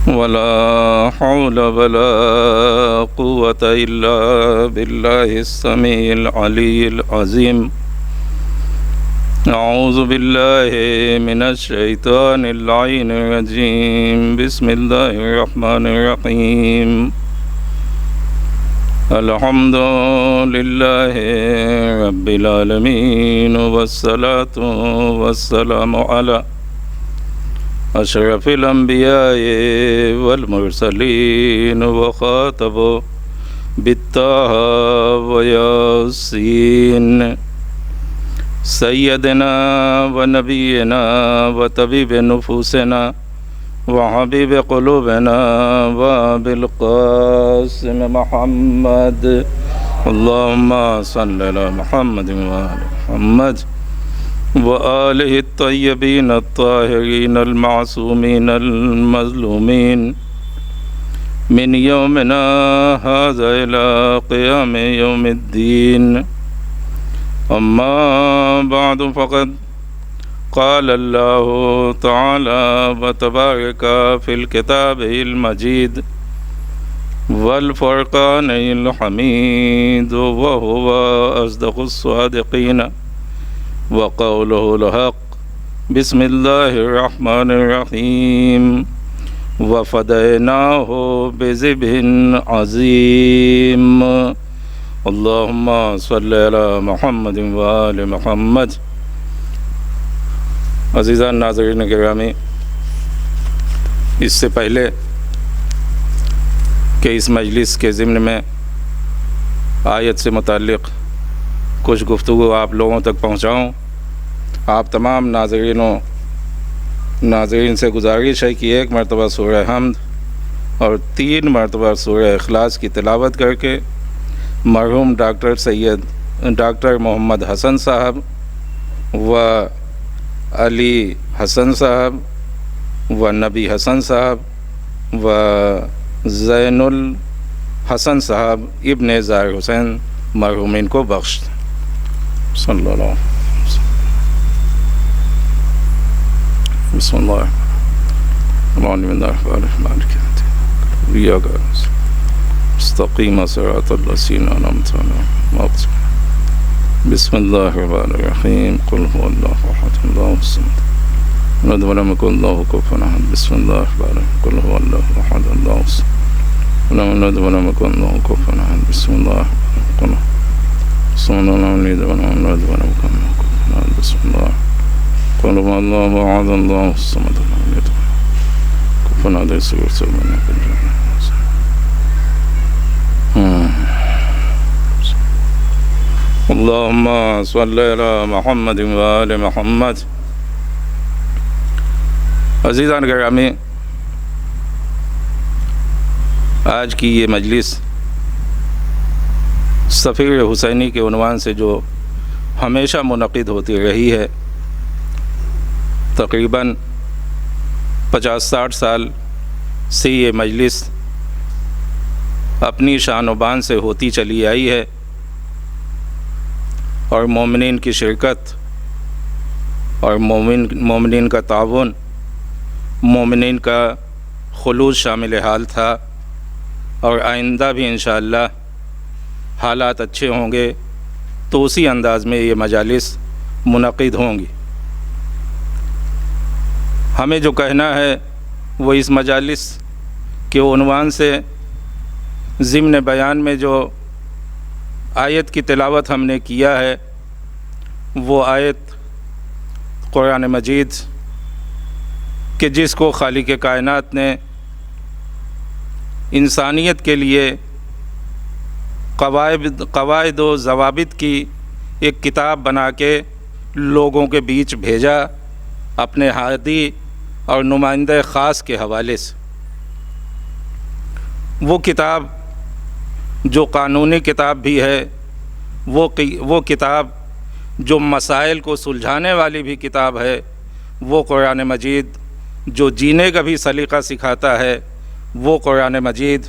ولا حول ولا قوة إلا بالله السميع العلي العظيم. أعوذ بالله من الشيطان اللعين الرجيم. بسم الله الرحمن الرحيم. الحمد لله رب العالمين والصلاة والسلام على أشرف الأنبياء والمرسلين وخاتم بالطه وياسين سيدنا ونبينا وطبيب نفوسنا وحبيب قلوبنا وبالقاسم محمد. اللهم صل على محمد وآل محمد وآله الطيبين الطاهرين المعصومين المظلومين من يومنا هذا إلى قيام يوم الدين. أما بعد فقد قال الله تعالى وتبارك في الكتاب المجيد والفرقان الحميد وهو أصدق الصادقين وقوله الحق. بسم الله الرحمن الرحيم. وفديناه بذبح عظيم. اللهم صل على محمد وآل محمد. عزیزان ناظرین گرامی، اس سے پہلے کہ اس مجلس کے ضمن میں آیت سے متعلق کچھ گفتگو آپ لوگوں تک پہنچاؤں، آپ تمام ناظرین سے گزارش ہے کہ ایک مرتبہ سورہ حمد اور 3 مرتبہ سورہ اخلاص کی تلاوت کر کے مرحوم ڈاکٹر محمد حسن صاحب و علی حسن صاحب و نبی حسن صاحب و زین الحسن صاحب ابن ظاہر حسین مرحومین کو بخش. صلی اللہ علیہ وسلم. بسم اللہ الرحمن الرحیم. استقیم صراط الذین انعمت علیہم. بسم اللہ الرحمن الرحیم. قل هو اللہ احد اللہ الصمد لم یکن له کفوا احد. بسم اللہ الرحمن الرحیم. قل هو اللہ احد اللہ الصمد لم یکن له کفوا احد. بسم اللہ الرحمن الرحیم. بسم اللہ قل هو اللہ احد اللہ الصمد لم یلد کفوا احد. اللہم صلی علی محمد وآل محمد. عزیزان گرامی، آج کی یہ مجلس سفیر حسینی کے عنوان سے جو ہمیشہ منعقد ہوتی رہی ہے، تقریباً 50-60 سال سے یہ مجلس اپنی شان و بان سے ہوتی چلی آئی ہے، اور مومنین کی شرکت اور مومنین کا تعاون، مومنین کا خلوص شامل حال تھا، اور آئندہ بھی انشاءاللہ حالات اچھے ہوں گے تو اسی انداز میں یہ مجالس منعقد ہوں گی. ہمیں جو کہنا ہے وہ اس مجالس کے عنوان سے ضمن بیان میں جو آیت کی تلاوت ہم نے کیا ہے، وہ آیت قرآن مجید کہ جس کو خالق کائنات نے انسانیت کے لیے قواعد و ضوابط کی ایک کتاب بنا کے لوگوں کے بیچ بھیجا اپنے ہادی اور نمائندہ خاص کے حوالے سے. وہ کتاب جو قانونی کتاب بھی ہے، وہ کتاب جو مسائل کو سلجھانے والی بھی کتاب ہے، وہ قرآن مجید جو جینے کا بھی سلیقہ سکھاتا ہے، وہ قرآن مجید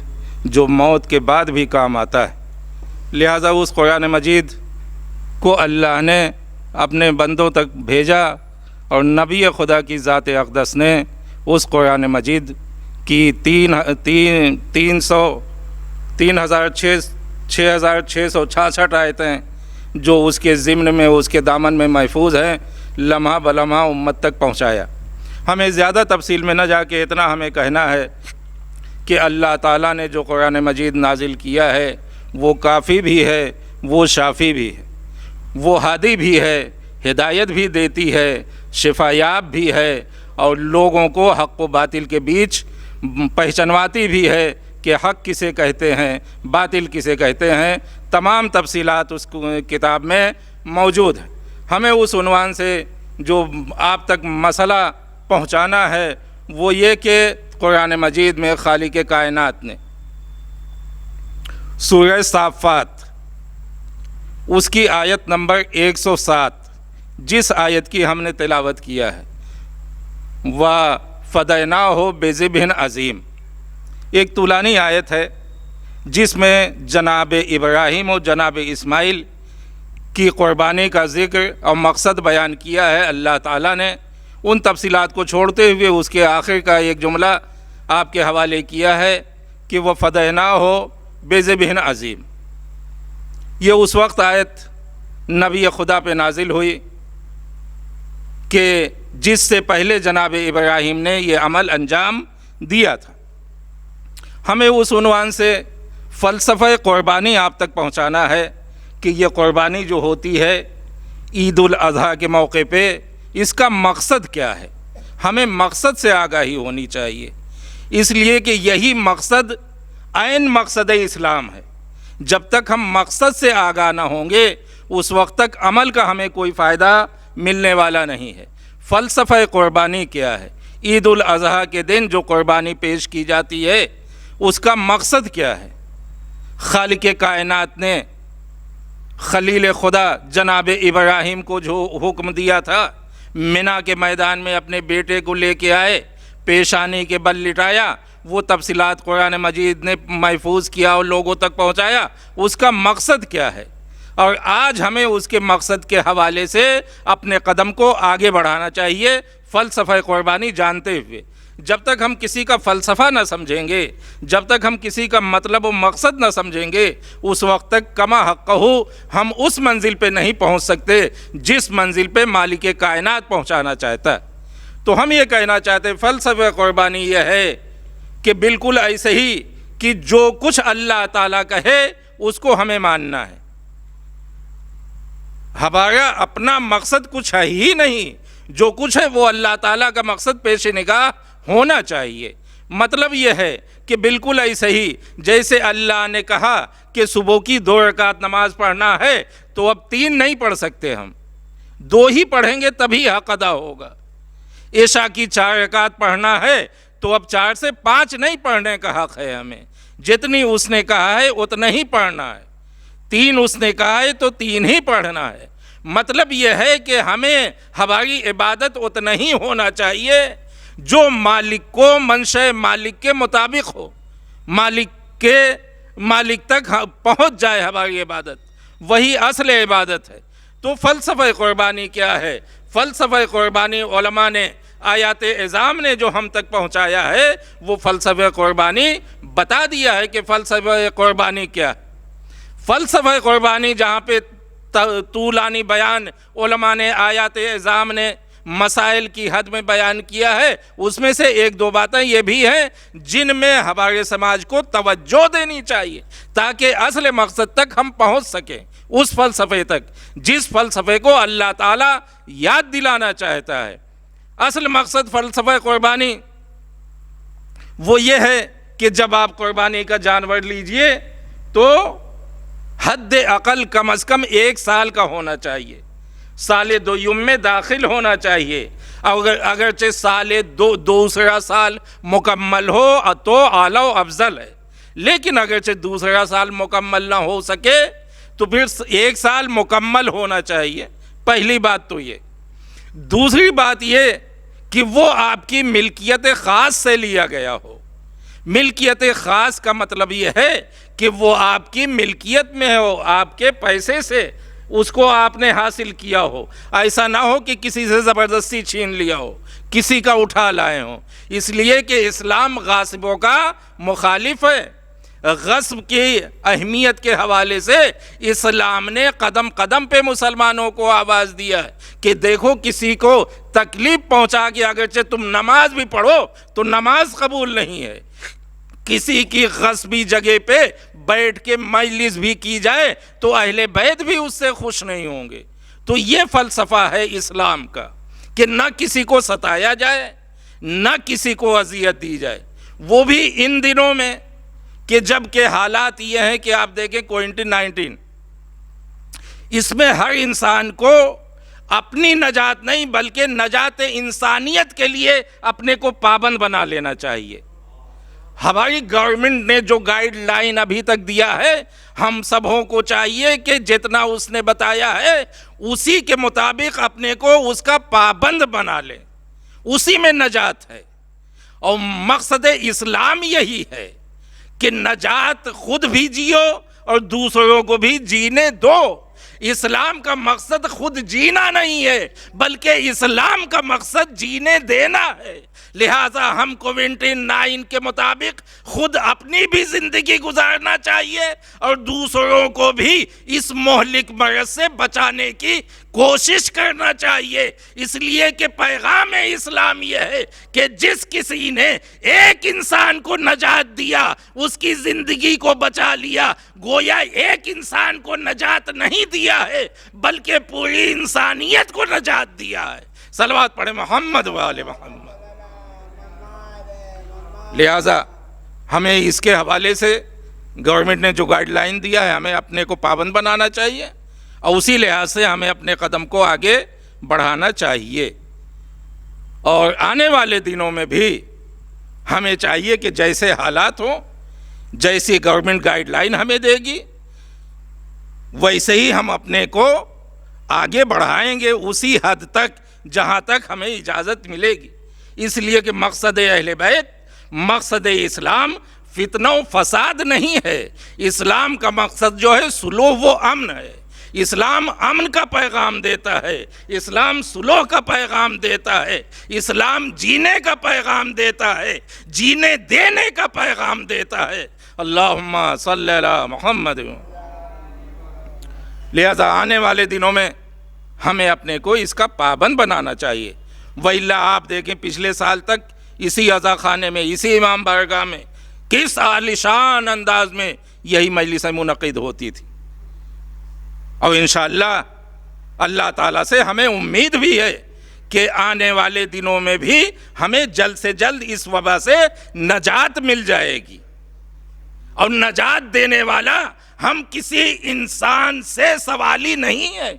جو موت کے بعد بھی کام آتا ہے. لہٰذا اس قرآن مجید کو اللہ نے اپنے بندوں تک بھیجا، اور نبی خدا کی ذات اقدس نے اس قرآن مجید کی 3666 آیتیں جو اس کے ضمن میں اس کے دامن میں محفوظ ہیں، لمحہ بلمحہ امت تک پہنچایا۔ ہمیں زیادہ تفصیل میں نہ جا کے اتنا ہمیں کہنا ہے کہ اللہ تعالیٰ نے جو قرآن مجید نازل کیا ہے وہ کافی بھی ہے، وہ شافی بھی ہے، وہ ہادی بھی ہے، ہدایت بھی دیتی ہے، شفا یاب بھی ہے، اور لوگوں کو حق و باطل کے بیچ پہچنواتی بھی ہے کہ حق کسے کہتے ہیں، باطل کسے کہتے ہیں۔ تمام تفصیلات اس کتاب میں موجود ہیں۔ ہمیں اس عنوان سے جو آپ تک مسئلہ پہنچانا ہے وہ یہ کہ قرآن مجید میں خالق کائنات نے سورہ صافات اس کی آیت نمبر 107 جس آیت کی ہم نے تلاوت کیا ہے، وَفَدَيْنَاهُ بِذِبْحٍ عَظِيمٍ، ایک طولانی آیت ہے جس میں جناب ابراہیم اور جناب اسماعیل کی قربانی کا ذکر اور مقصد بیان کیا ہے اللہ تعالیٰ نے۔ ان تفصیلات کو چھوڑتے ہوئے اس کے آخر کا ایک جملہ آپ کے حوالے کیا ہے کہ وَفَدَيْنَاهُ بِذِبْحٍ عَظِيمٍ۔ یہ اس وقت آیت نبی خدا پہ نازل ہوئی کہ جس سے پہلے جناب ابراہیم نے یہ عمل انجام دیا تھا۔ ہمیں اس عنوان سے فلسفہ قربانی آپ تک پہنچانا ہے کہ یہ قربانی جو ہوتی ہے عید الاضحیٰ کے موقع پہ، اس کا مقصد کیا ہے۔ ہمیں مقصد سے آگاہی ہونی چاہیے، اس لیے کہ یہی مقصد عین مقصد اسلام ہے۔ جب تک ہم مقصد سے آگاہ نہ ہوں گے اس وقت تک عمل کا ہمیں کوئی فائدہ ملنے والا نہیں ہے۔ فلسفہ قربانی کیا ہے؟ عید الاضحیٰ کے دن جو قربانی پیش کی جاتی ہے اس کا مقصد کیا ہے؟ خالق کائنات نے خلیل خدا جناب ابراہیم کو جو حکم دیا تھا، منا کے میدان میں اپنے بیٹے کو لے کے آئے، پیشانی کے بل لٹایا، وہ تفصیلات قرآن مجید نے محفوظ کیا اور لوگوں تک پہنچایا۔ اس کا مقصد کیا ہے؟ اور آج ہمیں اس کے مقصد کے حوالے سے اپنے قدم کو آگے بڑھانا چاہیے فلسفہ قربانی جانتے ہوئے۔ جب تک ہم کسی کا فلسفہ نہ سمجھیں گے، جب تک ہم کسی کا مطلب و مقصد نہ سمجھیں گے، اس وقت تک کما حقہ ہم اس منزل پہ نہیں پہنچ سکتے جس منزل پہ مالک کائنات پہنچانا چاہتا ہے۔ تو ہم یہ کہنا چاہتے ہیں فلسفہ قربانی یہ ہے کہ بالکل ایسے ہی کہ جو کچھ اللہ تعالیٰ کہے اس کو ہمیں ماننا ہے۔ ہمارا اپنا مقصد کچھ ہے ہی نہیں، جو کچھ ہے وہ اللہ تعالیٰ کا مقصد پیش نگاہ ہونا چاہیے۔ مطلب یہ ہے کہ بالکل ایسے ہی جیسے اللہ نے کہا کہ صبح کی 2 رکعت نماز پڑھنا ہے تو اب 3 نہیں پڑھ سکتے، ہم 2 ہی پڑھیں گے تبھی حق ادا ہوگا۔ عشاء کی 4 رکعت پڑھنا ہے تو اب 4 سے 5 نہیں پڑھنے کا حق ہے ہمیں، جتنی اس نے کہا ہے اتنا ہی پڑھنا ہے۔ 3 اس نے کہا ہے تو 3 ہی پڑھنا ہے۔ مطلب یہ ہے کہ ہمیں ہماری عبادت اتنا ہی ہونا چاہیے جو مالک کو منشأ مالک کے مطابق ہو، مالک تک پہنچ جائے ہماری عبادت، وہی اصل عبادت ہے۔ تو فلسفہ قربانی کیا ہے؟ فلسفہ قربانی علماء نے آیات اعظام نے جو ہم تک پہنچایا ہے وہ فلسفہ قربانی بتا دیا ہے کہ فلسفہ قربانی کیا ہے۔ فلسفہ قربانی جہاں پہ طولانی بیان علماء نے آیات اعظام نے مسائل کی حد میں بیان کیا ہے، اس میں سے 1-2 باتیں یہ بھی ہیں جن میں ہمارے سماج کو توجہ دینی چاہیے تاکہ اصل مقصد تک ہم پہنچ سکیں، اس فلسفے تک جس فلسفے کو اللہ تعالیٰ یاد دلانا چاہتا ہے۔ اصل مقصد فلسفہ قربانی وہ یہ ہے کہ جب آپ قربانی کا جانور لیجئے تو حد عقل کم از کم 1 سال کا ہونا چاہیے، سال دویم میں داخل ہونا چاہیے۔ اگرچہ سال دوسرا سال مکمل ہو تو اعلیٰ و افضل ہے، لیکن اگرچہ دوسرا سال مکمل نہ ہو سکے تو پھر 1 سال مکمل ہونا چاہیے۔ پہلی بات تو یہ۔ دوسری بات یہ کہ وہ آپ کی ملکیت خاص سے لیا گیا ہو۔ ملکیت خاص کا مطلب یہ ہے کہ وہ آپ کی ملکیت میں ہو، آپ کے پیسے سے اس کو آپ نے حاصل کیا ہو، ایسا نہ ہو کہ کسی سے زبردستی چھین لیا ہو، کسی کا اٹھا لائے ہوں، اس لیے کہ اسلام غاصبوں کا مخالف ہے۔ غصب کی اہمیت کے حوالے سے اسلام نے قدم قدم پہ مسلمانوں کو آواز دیا ہے کہ دیکھو کسی کو تکلیف پہنچا کے اگرچہ تم نماز بھی پڑھو تو نماز قبول نہیں ہے، کسی کی غصبی جگہ پہ بیٹھ کے مجلس بھی کی جائے تو اہل بیت بھی اس سے خوش نہیں ہوں گے۔ تو یہ فلسفہ ہے اسلام کا کہ نہ کسی کو ستایا جائے، نہ کسی کو اذیت دی جائے، وہ بھی ان دنوں میں کہ جب کہ حالات یہ ہیں کہ آپ دیکھیں کووڈ-19 اس میں ہر انسان کو اپنی نجات نہیں بلکہ نجات انسانیت کے لیے اپنے کو پابند بنا لینا چاہیے۔ ہماری گورنمنٹ نے جو گائیڈ لائن ابھی تک دیا ہے، ہم سبوں کو چاہیے کہ جتنا اس نے بتایا ہے اسی کے مطابق اپنے کو اس کا پابند بنا لیں، اسی میں نجات ہے۔ اور مقصد اسلام یہی ہے کہ نجات خود بھی جیو اور دوسروں کو بھی جینے دو۔ اسلام کا مقصد خود جینا نہیں ہے بلکہ اسلام کا مقصد جینے دینا ہے۔ لہٰذا ہم کووڈ-19 کے مطابق خود اپنی بھی زندگی گزارنا چاہیے اور دوسروں کو بھی اس مہلک مرض سے بچانے کی کوشش کرنا چاہیے۔ اس لیے کہ پیغام اسلام یہ ہے کہ جس کسی نے ایک انسان کو نجات دیا، اس کی زندگی کو بچا لیا، گویا ایک انسان کو نجات نہیں دیا ہے بلکہ پوری انسانیت کو نجات دیا ہے۔ صلوات پڑھیں محمد و آل محمد۔ لہٰذا ہمیں اس کے حوالے سے گورنمنٹ نے جو گائیڈ لائن دیا ہے ہمیں اپنے کو پابند بنانا چاہیے اور اسی لحاظ سے ہمیں اپنے قدم کو آگے بڑھانا چاہیے۔ اور آنے والے دنوں میں بھی ہمیں چاہیے کہ جیسے حالات ہوں، جیسی گورنمنٹ گائیڈ لائن ہمیں دے گی ویسے ہی ہم اپنے کو آگے بڑھائیں گے اسی حد تک جہاں تک ہمیں اجازت ملے گی۔ اس لیے کہ مقصد اہل بیت، مقصد اسلام فتنہ و فساد نہیں ہے۔ اسلام کا مقصد جو ہے صلح و امن ہے۔ اسلام امن کا پیغام دیتا ہے، اسلام صلح کا پیغام دیتا ہے، اسلام جینے کا پیغام دیتا ہے، جینے دینے کا پیغام دیتا ہے۔ اللہم صلی علی محمد۔ لہذا آنے والے دنوں میں ہمیں اپنے کو اس کا پابند بنانا چاہیے۔ وَإِلَّا آپ دیکھیں پچھلے سال تک اسی عزا خانے میں، اسی امام بارگاہ میں کس عالیشان انداز میں یہی مجلسیں منعقد ہوتی تھی، اور انشاءاللہ اللہ تعالیٰ سے ہمیں امید بھی ہے کہ آنے والے دنوں میں بھی ہمیں جلد سے جلد اس وبا سے نجات مل جائے گی۔ اور نجات دینے والا ہم کسی انسان سے سوالی نہیں ہے،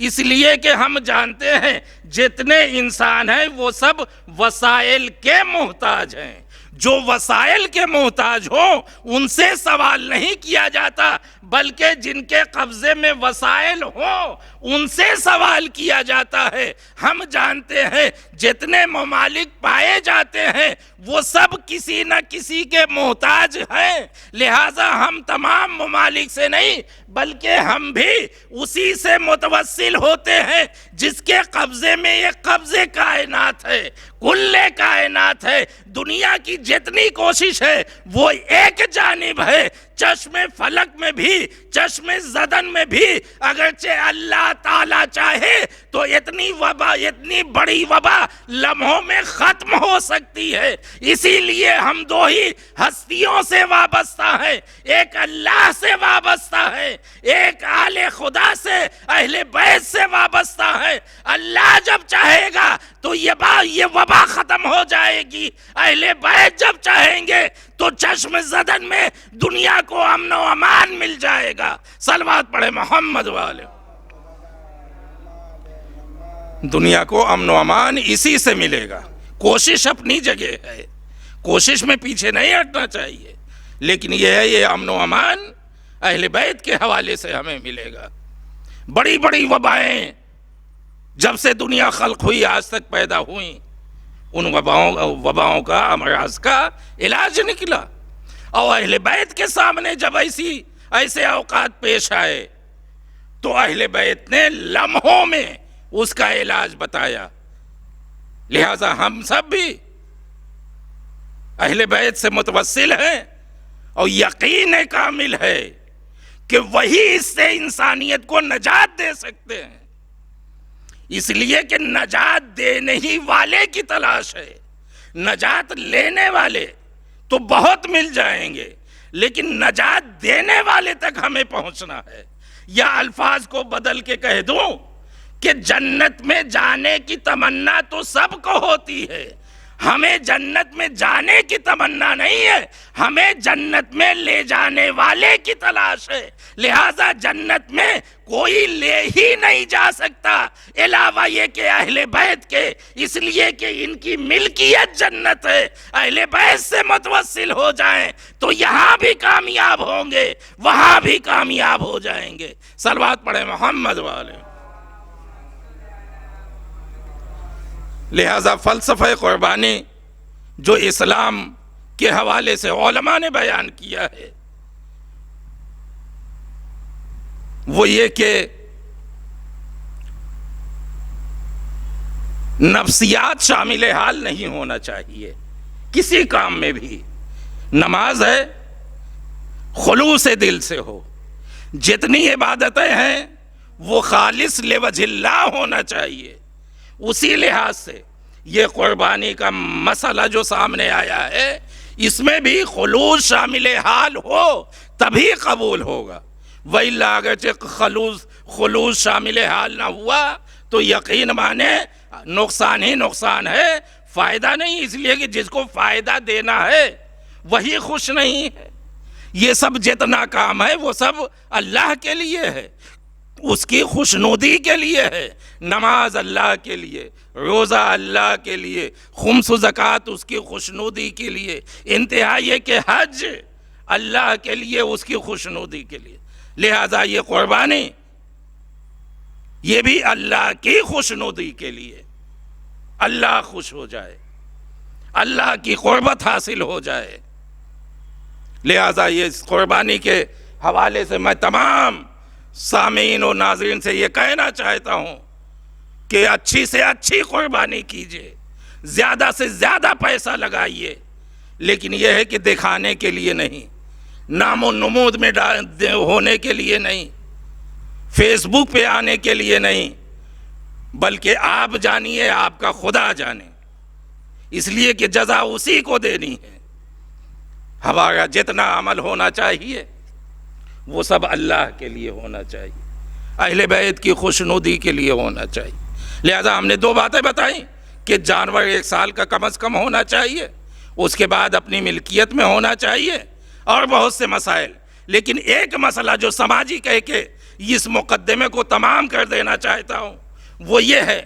اس لیے کہ ہم جانتے ہیں جتنے انسان ہیں وہ سب وسائل کے محتاج ہیں۔ جو وسائل کے محتاج ہوں ان سے سوال نہیں کیا جاتا بلکہ جن کے قبضے میں وسائل ہوں ان سے سوال کیا جاتا ہے۔ ہم جانتے ہیں جتنے ممالک پائے جاتے ہیں وہ سب کسی نہ کسی کے محتاج ہیں، لہٰذا ہم تمام ممالک سے نہیں بلکہ ہم بھی اسی سے متوسل ہوتے ہیں جس کے قبضے میں یہ قبض کائنات ہے، کل کائنات ہے۔ دنیا کی جتنی کوشش ہے وہ ایک جانب ہے، چشم فلک میں بھی، چشم زدن میں بھی اگرچہ اللہ تعالیٰ چاہے تو اتنی وبا، اتنی بڑی وبا لمحوں میں ختم ہو سکتی ہے۔ اسی لیے ہم دو ہی ہستیوں سے وابستہ ہیں، ایک اللہ سے وابستہ ہے، ایک آل خدا سے، اہل بیت سے وابستہ ہے۔ اللہ جب چاہے گا تو یہ وبا ختم ہو جائے گی، اہل بیت جب چاہیں گے تو چشم زدن میں دنیا کو امن و امان مل جائے گا۔ صلوات پڑھے محمد والے۔ دنیا کو امن و امان اسی سے ملے گا۔ کوشش اپنی جگہ ہے، کوشش میں پیچھے نہیں ہٹنا چاہیے، لیکن یہ ہے یہ امن و امان اہل بیت کے حوالے سے ہمیں ملے گا۔ بڑی بڑی وبائیں جب سے دنیا خلق ہوئی آج تک پیدا ہوئیں، ان وباؤں کا، امراض کا علاج نکلا، اور اہل بیت کے سامنے جب ایسے اوقات پیش آئے تو اہل بیت نے لمحوں میں اس کا علاج بتایا. لہذا ہم سب بھی اہل بیت سے متوسل ہیں اور یقین کامل ہے کہ وہی اس سے انسانیت کو نجات دے سکتے ہیں. اس لیے کہ نجات دینے ہی والے کی تلاش ہے. نجات لینے والے تو بہت مل جائیں گے، لیکن نجات دینے والے تک ہمیں پہنچنا ہے. یا الفاظ کو بدل کے کہہ دوں کہ جنت میں جانے کی تمنا تو سب کو ہوتی ہے، ہمیں جنت میں جانے کی تمنا نہیں ہے، ہمیں جنت میں لے جانے والے کی تلاش ہے. لہذا جنت میں کوئی لے ہی نہیں جا سکتا علاوہ یہ کہ اہل بیت کے، اس لیے کہ ان کی ملکیت جنت ہے. اہل بیت سے متوسل ہو جائیں تو یہاں بھی کامیاب ہوں گے، وہاں بھی کامیاب ہو جائیں گے. صلوات پڑھیں محمد والے. لہذا فلسفہ قربانی جو اسلام کے حوالے سے علماء نے بیان کیا ہے وہ یہ کہ نفسیات شامل حال نہیں ہونا چاہیے کسی کام میں بھی. نماز ہے خلوص دل سے ہو، جتنی عبادتیں ہیں وہ خالص لوجہ اللہ ہونا چاہیے. اسی لحاظ سے یہ قربانی کا مسئلہ جو سامنے آیا ہے اس میں بھی خلوص شامل حال ہو تبھی قبول ہوگا. وَإِلَّا اگرچہ خلوص شامل حال نہ ہوا تو یقین مانے نقصان ہی نقصان ہے، فائدہ نہیں. اس لیے کہ جس کو فائدہ دینا ہے وہی خوش نہیں ہے. یہ سب جتنا کام ہے وہ سب اللہ کے لیے ہے، اس کی خوشنودی کے لیے ہے. نماز اللہ کے لیے، روزہ اللہ کے لیے، خمس و زکوٰۃ اس کی خوشنودی کے لیے، انتہا یہ کہ حج اللہ کے لیے، اس کی خوشنودی کے لیے. لہذا یہ قربانی یہ بھی اللہ کی خوشنودی کے لیے، اللہ خوش ہو جائے، اللہ کی قربت حاصل ہو جائے. لہذا یہ اس قربانی کے حوالے سے میں تمام سامعین و ناظرین سے یہ کہنا چاہتا ہوں کہ اچھی سے اچھی قربانی کیجئے، زیادہ سے زیادہ پیسہ لگائیے، لیکن یہ ہے کہ دکھانے کے لیے نہیں، نام و نمود میں ہونے کے لیے نہیں، فیس بک پہ آنے کے لیے نہیں، بلکہ آپ جانیے آپ کا خدا جانے. اس لیے کہ جزا اسی کو دینی ہے. ہمارا جتنا عمل ہونا چاہیے وہ سب اللہ کے لیے ہونا چاہیے، اہل بیت کی خوشنودی کے لیے ہونا چاہیے. لہذا ہم نے دو باتیں بتائیں کہ جانور 1 سال کا کم از کم ہونا چاہیے، اس کے بعد اپنی ملکیت میں ہونا چاہیے، اور بہت سے مسائل. لیکن ایک مسئلہ جو سماجی کہہ کے اس مقدمے کو تمام کر دینا چاہتا ہوں وہ یہ ہے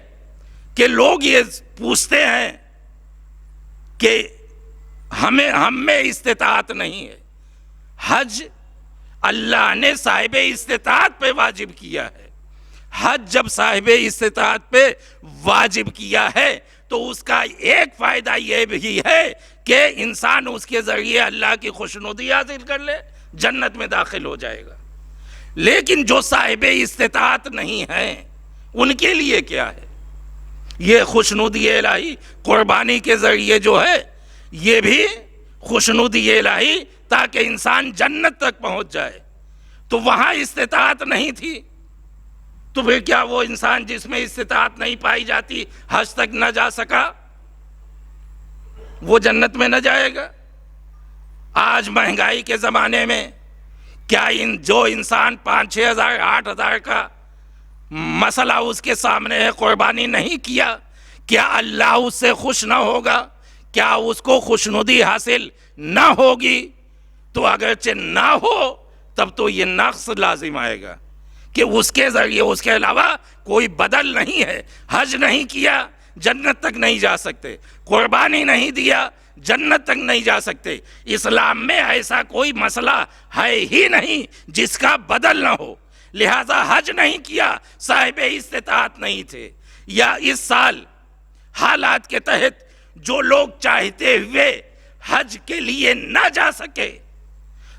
کہ لوگ یہ پوچھتے ہیں کہ ہم میں استطاعت نہیں ہے. حج اللہ نے صاحب استطاعت پہ واجب کیا ہے. حج جب صاحب استطاعت پہ واجب کیا ہے تو اس کا ایک فائدہ یہ بھی ہے کہ انسان اس کے ذریعے اللہ کی خوشنودی حاصل کر لے، جنت میں داخل ہو جائے گا. لیکن جو صاحب استطاعت نہیں ہیں ان کے لیے کیا ہے؟ یہ خوشنودی الہی قربانی کے ذریعے جو ہے یہ بھی خوشنودی الہی تاکہ انسان جنت تک پہنچ جائے. تو وہاں استطاعت نہیں تھی تو پھر کیا وہ انسان جس میں استطاعت نہیں پائی جاتی حج تک نہ جا سکا، وہ جنت میں نہ جائے گا؟ آج مہنگائی کے زمانے میں کیا جو انسان 5-6 ہزار 8 ہزار کا مسئلہ اس کے سامنے ہے قربانی نہیں کیا، کیا اللہ اس سے خوش نہ ہوگا؟ کیا اس کو خوشنودی حاصل نہ ہوگی؟ تو اگرچہ نہ ہو تب تو یہ نقص لازم آئے گا کہ اس کے ذریعے اس کے علاوہ کوئی بدل نہیں ہے. حج نہیں کیا جنت تک نہیں جا سکتے، قربانی نہیں دیا جنت تک نہیں جا سکتے. اسلام میں ایسا کوئی مسئلہ ہے ہی نہیں جس کا بدل نہ ہو. لہذا حج نہیں کیا، صاحب استطاعت نہیں تھے، یا اس سال حالات کے تحت جو لوگ چاہتے ہوئے حج کے لیے نہ جا سکے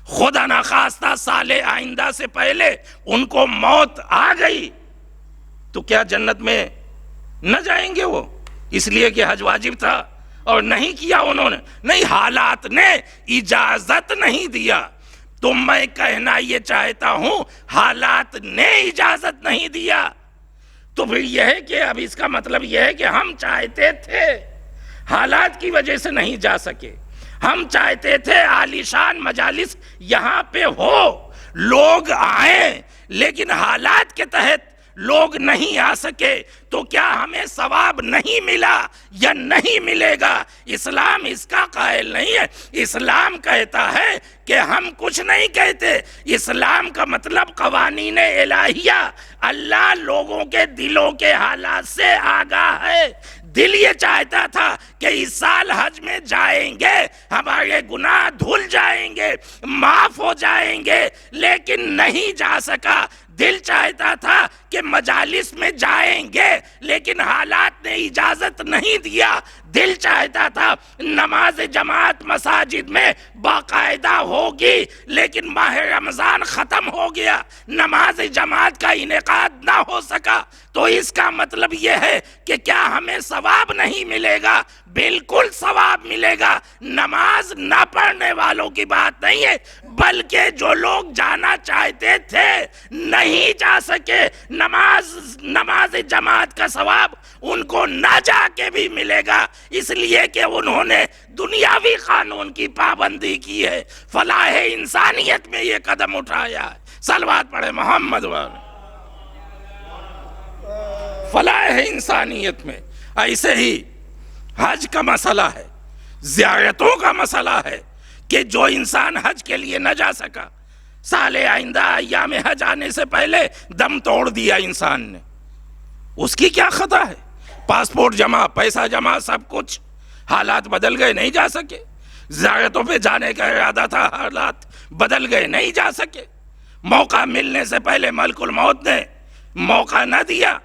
خدا نخواستہ سال آئندہ سے پہلے ان کو موت آ گئی تو کیا جنت میں نہ جائیں گے وہ؟ اس لیے کہ حج واجب تھا اور نہیں کیا انہوں نے؟ نہیں، حالات نے اجازت نہیں دیا. تو میں کہنا یہ چاہتا ہوں حالات نے اجازت نہیں دیا. تو پھر یہ ہے کہ اب اس کا مطلب یہ ہے کہ ہم چاہتے تھے، حالات کی وجہ سے نہیں جا سکے. ہم چاہتے تھے عالیشان مجالس یہاں پہ ہو، لوگ آئیں، لیکن حالات کے تحت لوگ نہیں آ سکے. تو کیا ہمیں ثواب نہیں ملا یا نہیں ملے گا؟ اسلام اس کا قائل نہیں ہے. اسلام کہتا ہے کہ ہم کچھ نہیں کہتے. اسلام کا مطلب قوانین الہیہ، اللہ لوگوں کے دلوں کے حالات سے آگاہ ہے. دل یہ چاہتا تھا کہ اس سال حج میں جائیں گے، ہمارے گناہ دھل جائیں گے، معاف ہو جائیں گے، لیکن نہیں جا سکا. دل چاہتا تھا کہ مجالس میں جائیں گے، لیکن حالات نے اجازت نہیں دیا. دل چاہتا تھا نماز جماعت مساجد میں باقاعدہ ہوگی، لیکن ماہ رمضان ختم ہو گیا، نماز جماعت کا انعقاد نہ ہو سکا. تو اس کا مطلب یہ ہے کہ کیا ہمیں ثواب نہیں ملے گا؟ بالکل ثواب ملے گا. نماز نہ پڑھنے والوں کی بات نہیں ہے، بلکہ جو لوگ جانا چاہتے تھے نہیں جا سکے، نماز جماعت کا ثواب ان کو نہ جا کے بھی ملے گا، اس لیے کہ انہوں نے دنیاوی قانون کی پابندی کی ہے. فلاح انسانیت میں یہ قدم اٹھایا ہے. صلوات پڑھے محمد والے. فلاح انسانیت میں ایسے ہی حج کا مسئلہ ہے، زیارتوں کا مسئلہ ہے کہ جو انسان حج کے لیے نہ جا سکا، سال آئندہ ایام حج آنے سے پہلے دم توڑ دیا انسان نے، اس کی کیا خطا ہے؟ پاسپورٹ جمع، پیسہ جمع، سب کچھ، حالات بدل گئے، نہیں جا سکے. زیارتوں پہ جانے کا ارادہ تھا، حالات بدل گئے، نہیں جا سکے. موقع ملنے سے پہلے ملک الموت نے موقع نہ دیا.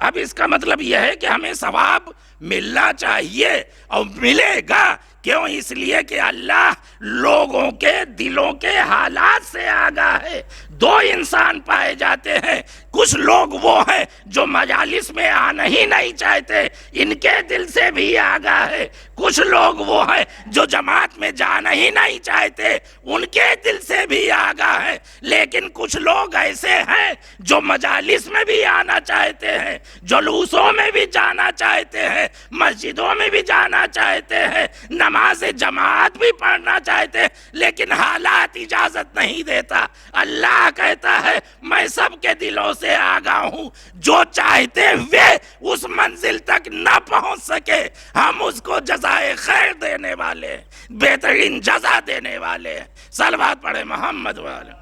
اب اس کا مطلب یہ ہے کہ ہمیں ثواب ملنا چاہیے اور ملے گا. کیوں؟ اس لیے کہ اللہ لوگوں کے دلوں کے حالات سے آگاہ ہے. دو انسان پائے جاتے ہیں، کچھ لوگ وہ ہیں جو مجالس میں آنا ہی نہیں چاہتے، ان کے دل سے بھی آگاہ ہے. کچھ لوگ وہ ہیں جو جماعت میں جانا ہی نہیں چاہتے، ان کے دل سے بھی آگاہ ہے. لیکن کچھ لوگ ایسے ہیں جو مجالس میں بھی آنا چاہتے ہیں، جلوسوں میں بھی جانا چاہتے ہیں، مسجدوں میں بھی جانا چاہتے ہیں، نماز جماعت بھی پڑھنا چاہتے ہیں، لیکن حالات اجازت نہیں دیتا. اللہ کہتا ہے میں سب کے دلوں سے آگاہ ہوں. جو چاہتے ہوئے اس منزل تک نہ پہنچ سکے، ہم اس کو جزائے خیر دینے والے، بہترین جزا دینے والے. صلوات پڑھے محمد والے.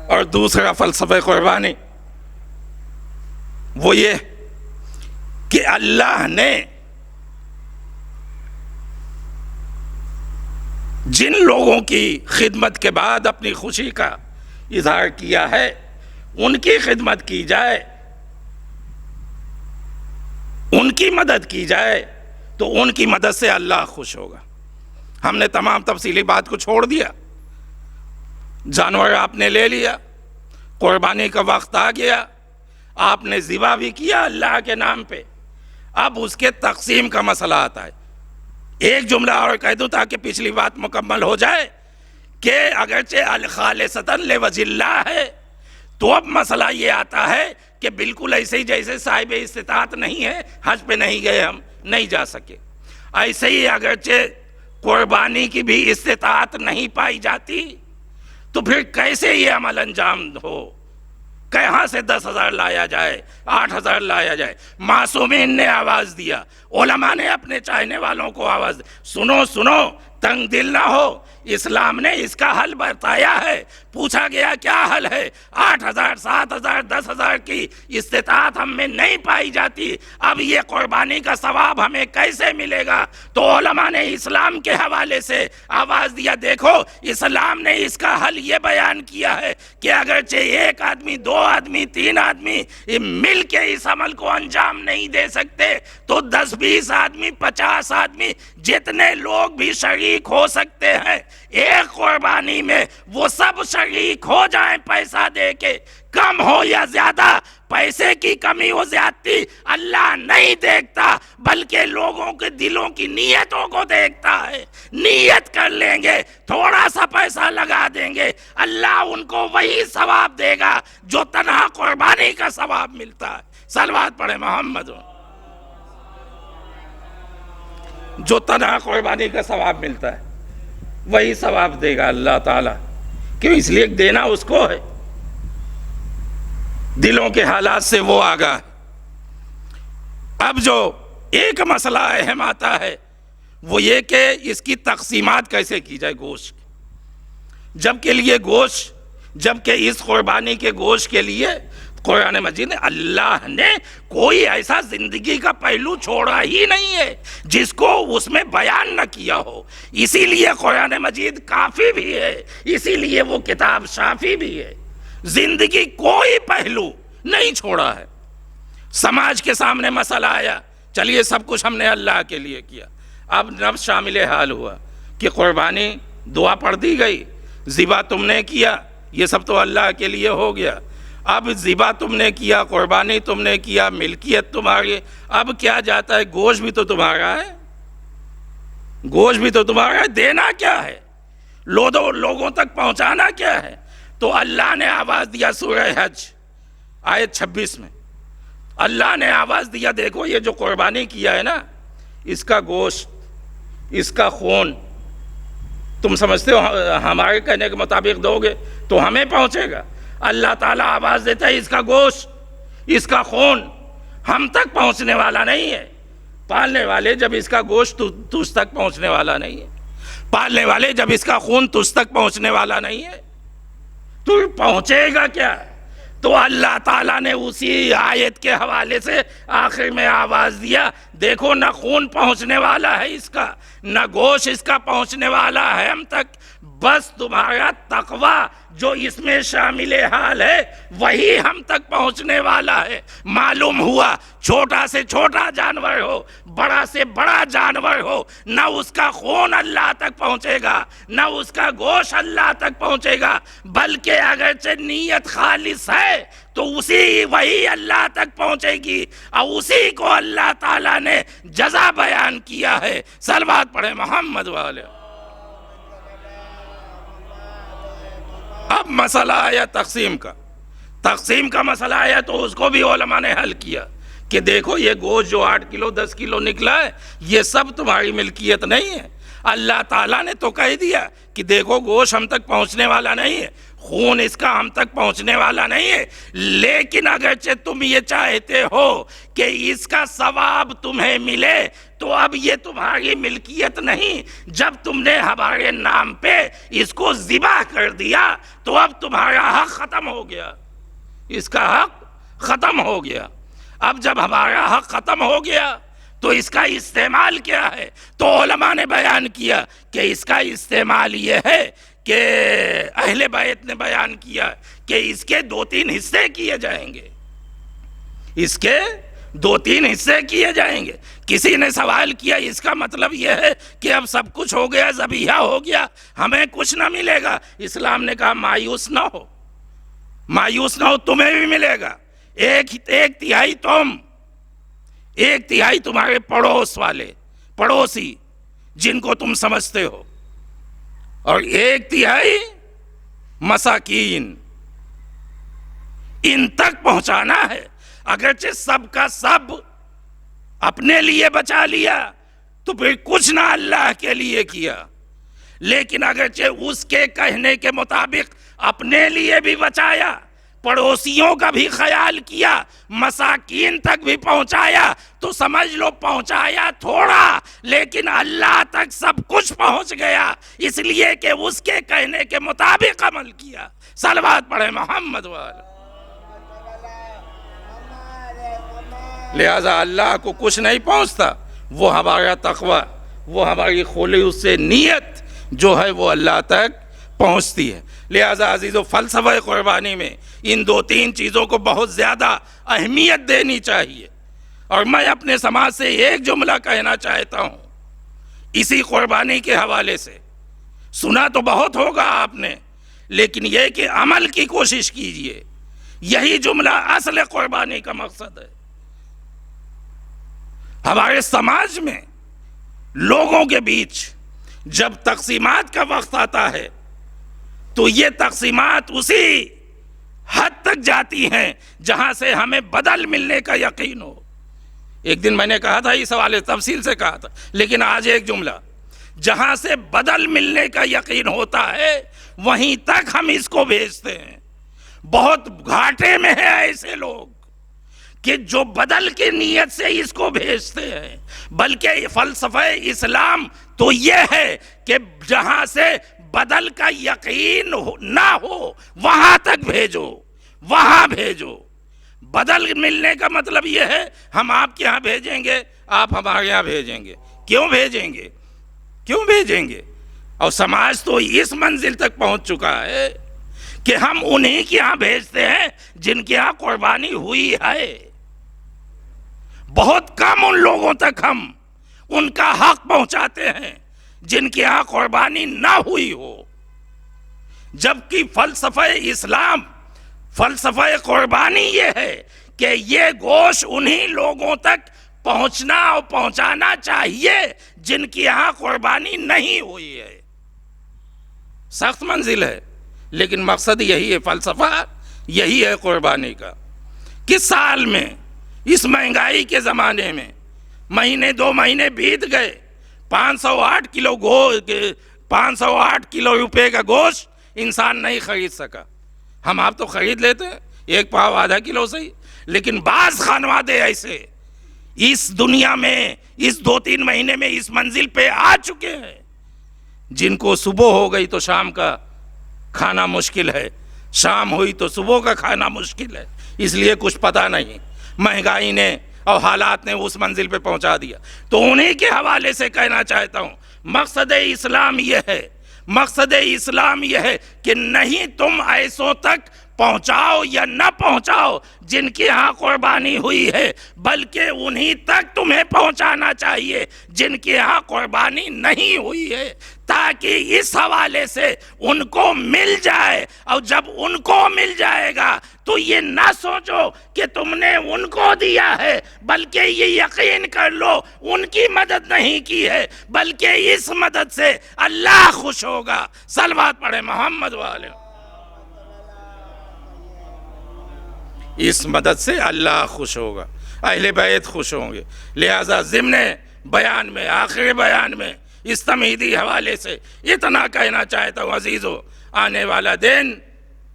اور دوسرا فلسفہ قربانی وہ یہ کہ اللہ نے جن لوگوں کی خدمت کے بعد اپنی خوشی کا اظہار کیا ہے، ان کی خدمت کی جائے، ان کی مدد کی جائے، تو ان کی مدد سے اللہ خوش ہوگا. ہم نے تمام تفصیلی بات کو چھوڑ دیا. جانور آپ نے لے لیا، قربانی کا وقت آ گیا، آپ نے ذبح بھی کیا اللہ کے نام پہ. اب اس کے تقسیم کا مسئلہ آتا ہے. ایک جملہ اور کہہ دوں تاکہ پچھلی بات مکمل ہو جائے کہ اگرچہ الخالصتاً لوجہ اللہ ہے، تو اب مسئلہ یہ آتا ہے کہ بالکل ایسے ہی جیسے صاحب استطاعت نہیں ہے، حج پہ نہیں گئے، ہم نہیں جا سکے، ایسے ہی اگرچہ قربانی کی بھی استطاعت نہیں پائی جاتی، تو پھر کیسے یہ عمل انجام ہو؟ کہاں سے 10,000 لایا جائے، 8,000 لایا جائے؟ معصومین نے آواز دیا، علماء نے اپنے چاہنے والوں کو آواز دی، سنو سنو، تنگ دل نہ ہو. اسلام نے اس کا حل بتایا ہے. پوچھا گیا کیا حل ہے؟ 8,000 7,000 10,000 کی استطاعت ہم میں نہیں پائی جاتی، اب یہ قربانی کا ثواب ہمیں کیسے ملے گا؟ تو علماء نے اسلام کے حوالے سے آواز دیا. دیکھو اسلام نے اس کا حل یہ بیان کیا ہے کہ اگرچہ ایک آدمی 2 آدمی 3 آدمی مل کے اس عمل کو انجام نہیں دے سکتے تو 10-20 آدمی 50 آدمی جتنے لوگ بھی شریک ہو سکتے ہیں ایک قربانی میں، وہ سب شریک ہو جائیں پیسہ دے کے. کم ہو یا زیادہ، پیسے کی کمی و زیادتی اللہ نہیں دیکھتا بلکہ لوگوں کے دلوں کی نیتوں کو دیکھتا ہے. نیت کر لیں گے، تھوڑا سا پیسہ لگا دیں گے، اللہ ان کو وہی ثواب دے گا جو تنہا قربانی کا ثواب ملتا ہے. صلوات پڑھے محمد. جو تنہا قربانی کا ثواب ملتا ہے وہی ثواب دے گا اللہ تعالیٰ. کیوں؟ اس لیے دینا اس کو ہے، دلوں کے حالات سے وہ آگاہ ہے. اب جو ایک مسئلہ اہم آتا ہے وہ یہ کہ اس کی تقسیمات کیسے کی جائے گوشت کی. جبکہ اس قربانی کے گوشت کے لیے قرآن مجید نے اللہ نے کوئی ایسا زندگی کا پہلو چھوڑا ہی نہیں ہے جس کو اس میں بیان نہ کیا ہو. اسی لیے قرآن مجید کافی بھی ہے، اسی لیے وہ کتاب شافی بھی ہے. زندگی کوئی پہلو نہیں چھوڑا ہے. سماج کے سامنے مسئلہ آیا، چلیے سب کچھ ہم نے اللہ کے لیے کیا. اب نفس شامل حال ہوا کہ قربانی دعا پڑھ دی گئی، ذبح تم نے کیا، یہ سب تو اللہ کے لیے ہو گیا. اب ذبح تم نے کیا، قربانی تم نے کیا، ملکیت تمہاری. اب کیا جاتا ہے؟ گوشت بھی تو تمہارا ہے، گوشت بھی تو تمہارا ہے. دینا کیا ہے؟ لوگوں تک پہنچانا کیا ہے؟ تو اللہ نے آواز دیا سورہ حج آیت 26 میں. اللہ نے آواز دیا دیکھو یہ جو قربانی کیا ہے نا، اس کا گوشت، اس کا خون تم سمجھتے ہو ہمارے کہنے کے مطابق دو گے تو ہمیں پہنچے گا. اللہ تعالیٰ آواز دیتا ہے اس کا گوشت، اس کا خون ہم تک پہنچنے والا نہیں ہے. پالنے والے جب اس کا گوشت تجھ تک پہنچنے والا نہیں ہے، پالنے والے جب اس کا خون تجھ تک پہنچنے والا نہیں ہے تو پہنچے گا کیا؟ تو اللہ تعالیٰ نے اسی آیت کے حوالے سے آخر میں آواز دیا دیکھو نہ خون پہنچنے والا ہے اس کا، نہ گوشت اس کا پہنچنے والا ہے ہم تک، بس تمہارا تقوی جو اس میں شامل حال ہے وہی ہم تک پہنچنے والا ہے. معلوم ہوا چھوٹا سے چھوٹا جانور ہو، بڑا سے بڑا جانور ہو، نہ اس کا خون اللہ تک پہنچے گا، نہ اس کا گوشت اللہ تک پہنچے گا، بلکہ اگرچہ نیت خالص ہے تو وہی اللہ تک پہنچے گی اور اسی کو اللہ تعالیٰ نے جزا بیان کیا ہے. صلوات پڑھے محمد والے. اب مسئلہ آیا تقسیم کا مسئلہ آیا تو اس کو بھی علماء نے حل کیا کہ دیکھو یہ گوشت جو 8 کلو 10 کلو نکلا ہے یہ سب تمہاری ملکیت نہیں ہے. اللہ تعالیٰ نے تو کہہ دیا کہ دیکھو گوشت ہم تک پہنچنے والا نہیں ہے، خون اس کا ہم تک پہنچنے والا نہیں ہے، لیکن اگرچہ تم یہ چاہتے ہو کہ اس کا ثواب تمہیں ملے تو اب یہ تمہاری ملکیت نہیں. جب تم نے ہمارے نام پہ اس کو ذبح کر دیا تو اب تمہارا حق ختم ہو گیا، اس کا حق ختم ہو گیا. اب جب ہمارا حق ختم ہو گیا تو اس کا استعمال کیا ہے؟ تو علماء نے بیان کیا کہ اس کا استعمال یہ ہے کہ اہل بیت نے بیان کیا کہ اس کے 2-3 حصے کیے جائیں گے، اس کے 2-3 حصے کیے جائیں گے. کسی نے سوال کیا اس کا مطلب یہ ہے کہ اب سب کچھ ہو گیا، ذبیحہ ہو گیا، ہمیں کچھ نہ ملے گا؟ اسلام نے کہا مایوس نہ ہو، تمہیں بھی ملے گا. ایک تہائی تم، 1/3 تمہارے پڑوسی جن کو تم سمجھتے ہو، اور 1/3 مساکین، ان تک پہنچانا ہے. اگرچہ سب کا سب اپنے لیے بچا لیا تو پھر کچھ نہ اللہ کے لیے کیا، لیکن اگرچہ اس کے کہنے کے مطابق اپنے لیے بھی بچایا پڑوسیوں کا بھی خیال کیا، مساکین تک بھی پہنچایا، تو سمجھ لو پہنچایا تھوڑا لیکن اللہ تک سب کچھ پہنچ گیا، اس لیے کہ اس کے کہنے کے مطابق عمل کیا۔ صلوات پڑھے محمد والے۔ لہذا اللہ کو کچھ نہیں پہنچتا، وہ ہمارا تقویٰ، وہ ہماری کھولی اس سے نیت جو ہے وہ اللہ تک پہنچتی ہے۔ لہذا عزیزو، فلسفہ قربانی میں ان 2-3 چیزوں کو بہت زیادہ اہمیت دینی چاہیے۔ اور میں اپنے سماج سے ایک جملہ کہنا چاہتا ہوں اسی قربانی کے حوالے سے، سنا تو بہت ہوگا آپ نے، لیکن یہ کہ عمل کی کوشش کیجئے، یہی جملہ اصل قربانی کا مقصد ہے۔ ہمارے سماج میں لوگوں کے بیچ جب تقسیمات کا وقت آتا ہے تو یہ تقسیمات اسی حد تک جاتی ہیں جہاں سے ہمیں بدل ملنے کا یقین ہو۔ ایک دن میں نے کہا تھا، اس حوالے تفصیل سے کہا تھا، لیکن آج ایک جملہ، جہاں سے بدل ملنے کا یقین ہوتا ہے وہیں تک ہم اس کو بھیجتے ہیں۔ بہت گھاٹے میں ہیں ایسے لوگ کہ جو بدل کی نیت سے اس کو بھیجتے ہیں، بلکہ فلسفہ اسلام تو یہ ہے کہ جہاں سے بدل کا یقین نہ ہو وہاں تک بھیجو، وہاں بھیجو۔ بدل ملنے کا مطلب یہ ہے ہم آپ کے ہاں بھیجیں گے، آپ ہمارے یہاں بھیجیں گے۔ کیوں بھیجیں گے؟ کیوں بھیجیں گے؟ اور سماج تو اس منزل تک پہنچ چکا ہے کہ ہم انہی کے ہاں بھیجتے ہیں جن کے ہاں قربانی ہوئی ہے۔ بہت کم ان لوگوں تک ہم ان کا حق پہنچاتے ہیں جن کے ہاں قربانی نہ ہوئی ہو۔ جبکہ فلسفہ اسلام، فلسفہ قربانی یہ ہے کہ یہ گوشت انہی لوگوں تک پہنچنا اور پہنچانا چاہیے جن کی یہاں قربانی نہیں ہوئی ہے۔ سخت منزل ہے لیکن مقصد یہی ہے، فلسفہ یہی ہے قربانی کا۔ کس سال میں اس مہنگائی کے زمانے میں مہینے 2 مہینے بیت گئے، 508 کلو روپے کا گوشت انسان نہیں خرید سکا۔ ہم آپ تو خرید لیتے ہیں 1 پاؤ آدھا کلو سے ہی، لیکن بعض خانوادے ایسے اس دنیا میں اس 2-3 مہینے میں اس منزل پہ آ چکے ہیں جن کو صبح ہو گئی تو شام کا کھانا مشکل ہے، شام ہوئی تو صبح کا کھانا مشکل ہے، اس لیے کچھ پتہ نہیں، مہنگائی نے اور حالات نے اس منزل پہ پہنچا دیا۔ تو انہی کے حوالے سے کہنا چاہتا ہوں، مقصد اسلام یہ ہے، مقصد اسلام یہ ہے کہ نہیں تم ایسوں تک پہنچاؤ یا نہ پہنچاؤ جن کی یہاں قربانی ہوئی ہے، بلکہ انہی تک تمہیں پہنچانا چاہیے جن کی یہاں قربانی نہیں ہوئی ہے، تاکہ اس حوالے سے ان کو مل جائے۔ اور جب ان کو مل جائے گا تو یہ نہ سوچو کہ تم نے ان کو دیا ہے، بلکہ یہ یقین کر لو ان کی مدد نہیں کی ہے، بلکہ اس مدد سے اللہ خوش ہوگا۔ صلوات پڑھے محمد والے۔ اس مدد سے اللہ خوش ہوگا، اہل بیت خوش ہوں گے۔ لہذا ضمن بیان میں، آخر بیان میں اس تمہیدی حوالے سے اتنا کہنا چاہتا ہوں عزیزو، آنے والا دن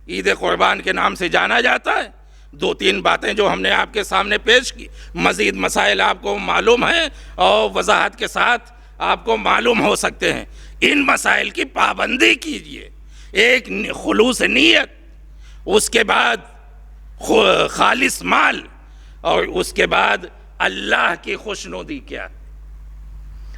عید قربان کے نام سے جانا جاتا ہے۔ 2-3 باتیں جو ہم نے آپ کے سامنے پیش کی، مزید مسائل آپ کو معلوم ہیں اور وضاحت کے ساتھ آپ کو معلوم ہو سکتے ہیں۔ ان مسائل کی پابندی کیجئے، ایک خلوص نیت، اس کے بعد خالص مال، اور اس کے بعد اللہ کی خوشنودی کیا ہے؟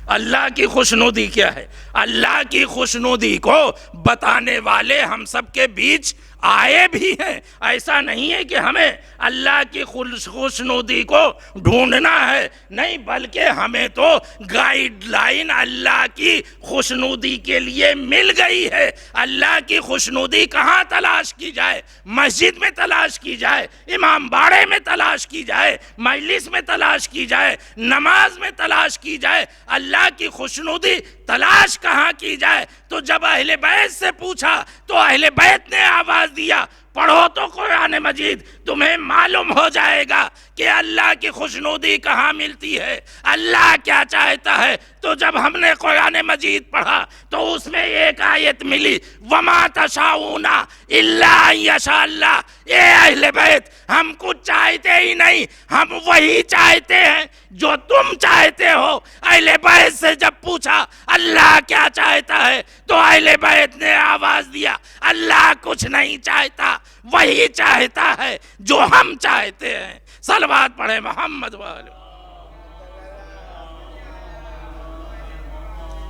اللہ کی خوشنودی کیا ہے؟ اللہ کی خوشنودی کو بتانے والے ہم سب کے بیچ آئے بھی ہیں۔ ایسا نہیں ہے کہ ہمیں اللہ کی خوشنودی کو ڈھونڈنا ہے، نہیں، بلکہ ہمیں تو گائیڈ لائن اللہ کی خوشنودی کے لیے مل گئی ہے۔ اللہ کی خوشنودی کہاں تلاش کی جائے؟ مسجد میں تلاش کی جائے، امام باڑے میں تلاش کی جائے، مجلس میں تلاش کی جائے، نماز میں تلاش کی جائے۔ اللہ کی خوشنودی تلاش کہاں کی جائے؟ تو جب اہل بیت سے پوچھا تو اہل بیت نے آواز دیا، پڑھو تو قرآن مجید، تمہیں معلوم ہو جائے گا کہ اللہ کی خوشنودی کہاں ملتی ہے، اللہ کیا چاہتا ہے۔ تو جب ہم نے قرآن مجید پڑھا تو اس میں ایک آیت ملی، وَمَا تَشَاءُونَ إِلَّا أَن يَشَاءَ اللَّهُ۔ اے اہل بیت، ہم کچھ چاہتے ہی نہیں، ہم وہی چاہتے ہیں جو تم چاہتے ہو۔ اہل بیت سے جب پوچھا اللہ کیا چاہتا ہے تو اہل بیت نے آواز دیا، اللہ کچھ نہیں چاہتا، وہی چاہتا ہے جو ہم چاہتے ہیں۔ صلوات پڑھیں محمد والے۔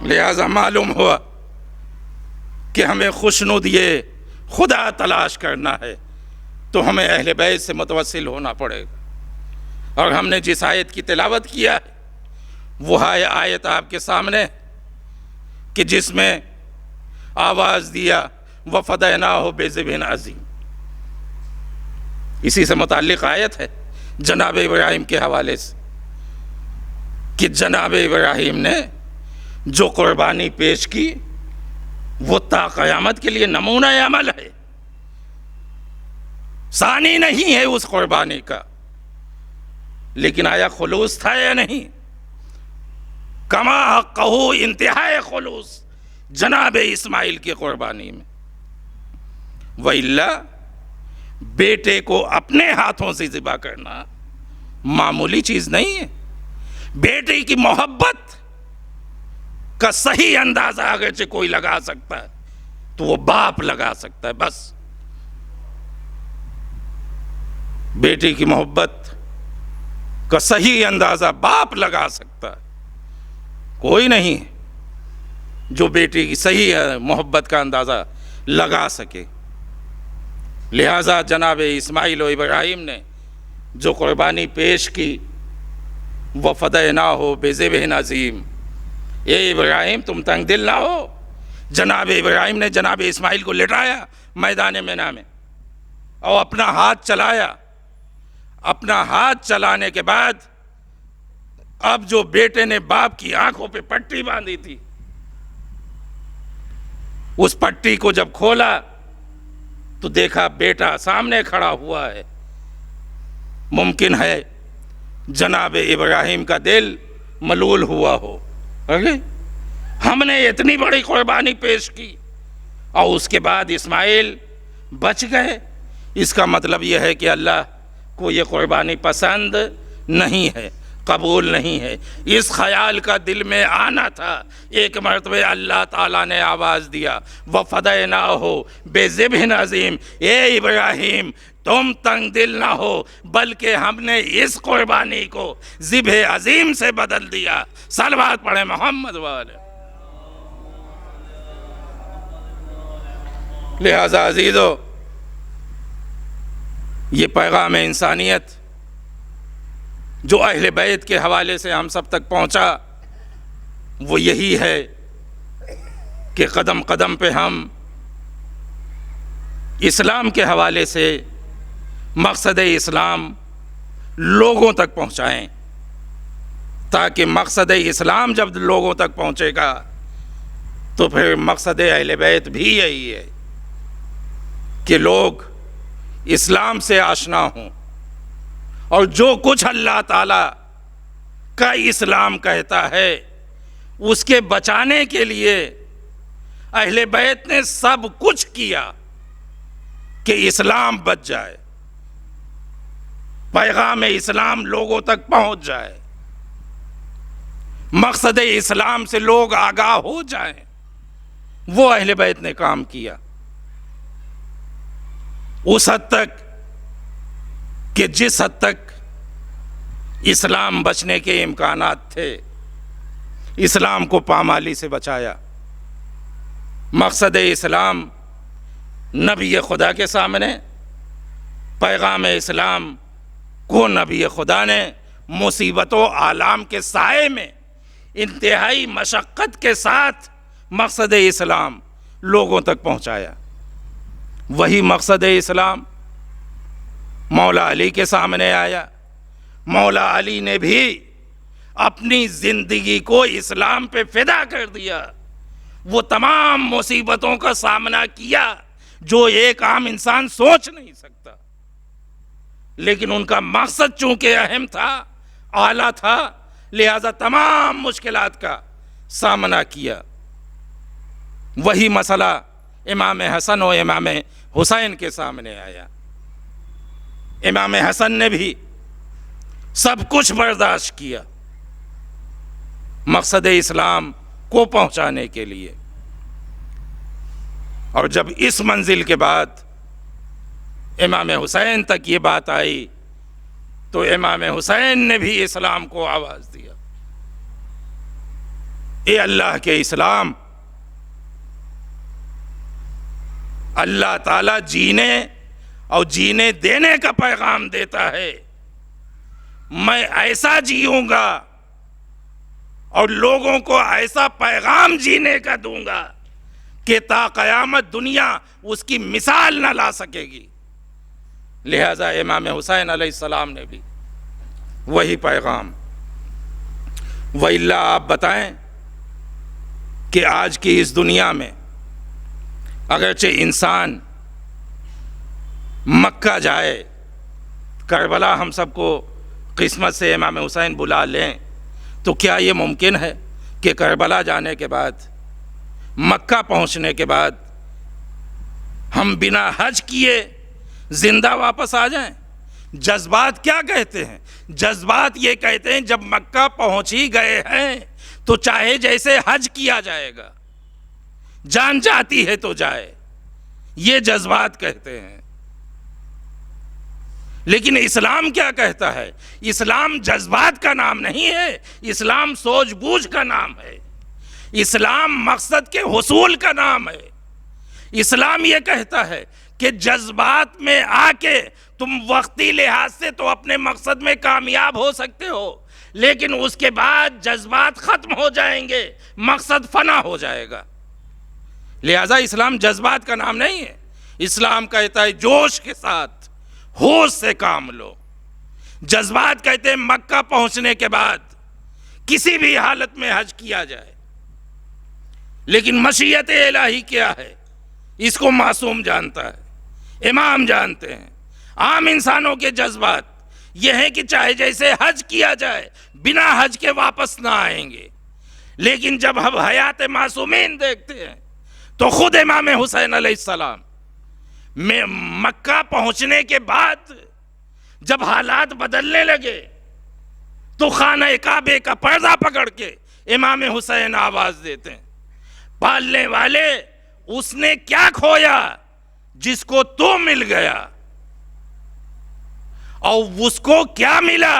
لہذا معلوم ہوا کہ ہمیں خوشنودی خدا تلاش کرنا ہے تو ہمیں اہل بیت سے متوسل ہونا پڑے گا۔ اور ہم نے جس آیت کی تلاوت کیا ہے وہ آیت آپ کے سامنے کہ جس میں آواز دیا وَفَدَيْنَاهُ بِذِبْحٍ عَظِيمٍ، اسی سے متعلق آیت ہے جناب ابراہیم کے حوالے سے کہ جناب ابراہیم نے جو قربانی پیش کی وہ تا قیامت کے لیے نمونہ عمل ہے، ثانی نہیں ہے اس قربانی کا۔ لیکن آیا خلوص تھا یا نہیں؟ کما حقہ، انتہائی خلوص جناب اسماعیل کی قربانی میں۔ وَإِلَّا، بیٹے کو اپنے ہاتھوں سے ذبح کرنا معمولی چیز نہیں ہے۔ بیٹے کی محبت کا صحیح اندازہ اگرچہ کوئی لگا سکتا ہے تو وہ باپ لگا سکتا ہے، بس۔ بیٹے کی محبت کا صحیح اندازہ باپ لگا سکتا ہے، کوئی نہیں جو بیٹے کی صحیح محبت کا اندازہ لگا سکے۔ لہذا جناب اسماعیل و ابراہیم نے جو قربانی پیش کی وَفَدَيْنَاهُ بِذِبْحٍ عَظِيمٍ، اے ابراہیم تم تنگ دل نہ ہو۔ جناب ابراہیم نے جناب اسماعیل کو لٹایا میدان مینا میں اور اپنا ہاتھ چلایا۔ اپنا ہاتھ چلانے کے بعد اب جو بیٹے نے باپ کی آنکھوں پہ پٹی باندھی تھی، اس پٹی کو جب کھولا تو دیکھا بیٹا سامنے کھڑا ہوا ہے۔ ممکن ہے جناب ابراہیم کا دل ملول ہوا ہو، ارے ہم نے اتنی بڑی قربانی پیش کی اور اس کے بعد اسماعیل بچ گئے، اس کا مطلب یہ ہے کہ اللہ کو یہ قربانی پسند نہیں ہے، قبول نہیں ہے۔ اس خیال کا دل میں آنا تھا۔ ایک مرتبہ اللہ تعالیٰ نے آواز دیا وَفَدَيْنَاهُ بِذِبْحٍ عَظِيمٍ، اے ابراہیم تم تنگ دل نہ ہو، بلکہ ہم نے اس قربانی کو ذبح عظیم سے بدل دیا۔ صلوات پڑھیں محمد والے۔ لہذا عزیزو، یہ پیغام انسانیت جو اہل بیت کے حوالے سے ہم سب تک پہنچا وہ یہی ہے کہ قدم قدم پہ ہم اسلام کے حوالے سے مقصد اسلام لوگوں تک پہنچائیں، تاکہ مقصد اسلام جب لوگوں تک پہنچے گا تو پھر مقصد اہل بیت بھی یہی ہے کہ لوگ اسلام سے آشنا ہوں، اور جو کچھ اللہ تعالیٰ کا اسلام کہتا ہے اس کے بچانے کے لیے اہل بیت نے سب کچھ کیا کہ اسلام بچ جائے، پیغام اسلام لوگوں تک پہنچ جائے، مقصد اسلام سے لوگ آگاہ ہو جائیں۔ وہ اہل بیت نے کام کیا اس حد تک کہ جس حد تک اسلام بچنے کے امکانات تھے اسلام کو پامالی سے بچایا۔ مقصد اسلام نبی خدا کے سامنے، پیغام اسلام کو نبی خدا نے مصیبت و آلام کے سائے میں انتہائی مشقت کے ساتھ مقصد اسلام لوگوں تک پہنچایا۔ وہی مقصد اسلام مولا علی کے سامنے آیا۔ مولا علی نے بھی اپنی زندگی کو اسلام پہ فدا کر دیا۔ وہ تمام مصیبتوں کا سامنا کیا، جو ایک عام انسان سوچ نہیں سکتا، لیکن ان کا مقصد چونکہ اہم تھا، اعلیٰ تھا، لہذا تمام مشکلات کا سامنا کیا۔ وہی مسئلہ امام حسن و امام حسین کے سامنے آیا۔ امام حسن نے بھی سب کچھ برداشت کیا مقصد اسلام کو پہنچانے کے لیے، اور جب اس منزل کے بعد امام حسین تک یہ بات آئی تو امام حسین نے بھی اسلام کو آواز دیا، اے اللہ کے اسلام، اللہ تعالیٰ جینے اور جینے دینے کا پیغام دیتا ہے، میں ایسا جیوں گا اور لوگوں کو ایسا پیغام جینے کا دوں گا کہ تا قیامت دنیا اس کی مثال نہ لا سکے گی۔ لہذا امام حسین علیہ السلام نے بھی وہی پیغام۔ وَإِلَّا آپ بتائیں کہ آج کی اس دنیا میں اگرچہ انسان مکہ جائے، کربلا ہم سب کو قسمت سے امام حسین بلا لیں، تو کیا یہ ممکن ہے کہ کربلا جانے کے بعد، مکہ پہنچنے کے بعد ہم بنا حج کیے زندہ واپس آ جائیں؟ جذبات کیا کہتے ہیں؟ جذبات یہ کہتے ہیں جب مکہ پہنچ ہی گئے ہیں تو چاہے جیسے حج کیا جائے گا، جان جاتی ہے تو جائے، یہ جذبات کہتے ہیں۔ لیکن اسلام کیا کہتا ہے؟ اسلام جذبات کا نام نہیں ہے، اسلام سوچ بوجھ کا نام ہے، اسلام مقصد کے حصول کا نام ہے۔ اسلام یہ کہتا ہے کہ جذبات میں آ کے تم وقتی لحاظ سے تو اپنے مقصد میں کامیاب ہو سکتے ہو، لیکن اس کے بعد جذبات ختم ہو جائیں گے، مقصد فنا ہو جائے گا۔ لہذا اسلام جذبات کا نام نہیں ہے، اسلام کہتا ہے جوش کے ساتھ ہوش سے کام لو۔ جذبات کہتے ہیں مکہ پہنچنے کے بعد کسی بھی حالت میں حج کیا جائے، لیکن مشیت الہی کیا ہے اس کو معصوم جانتا ہے، امام جانتے ہیں۔ عام انسانوں کے جذبات یہ ہیں کہ چاہے جیسے حج کیا جائے بنا حج کے واپس نہ آئیں گے، لیکن جب ہم حیات معصومین دیکھتے ہیں تو خود امام حسین علیہ السلام میں مکہ پہنچنے کے بعد جب حالات بدلنے لگے تو خانہ کعبے کا پردہ پکڑ کے امام حسین آواز دیتے ہیں، پالنے والے اس نے کیا کھویا جس کو تو مل گیا، اور اس کو کیا ملا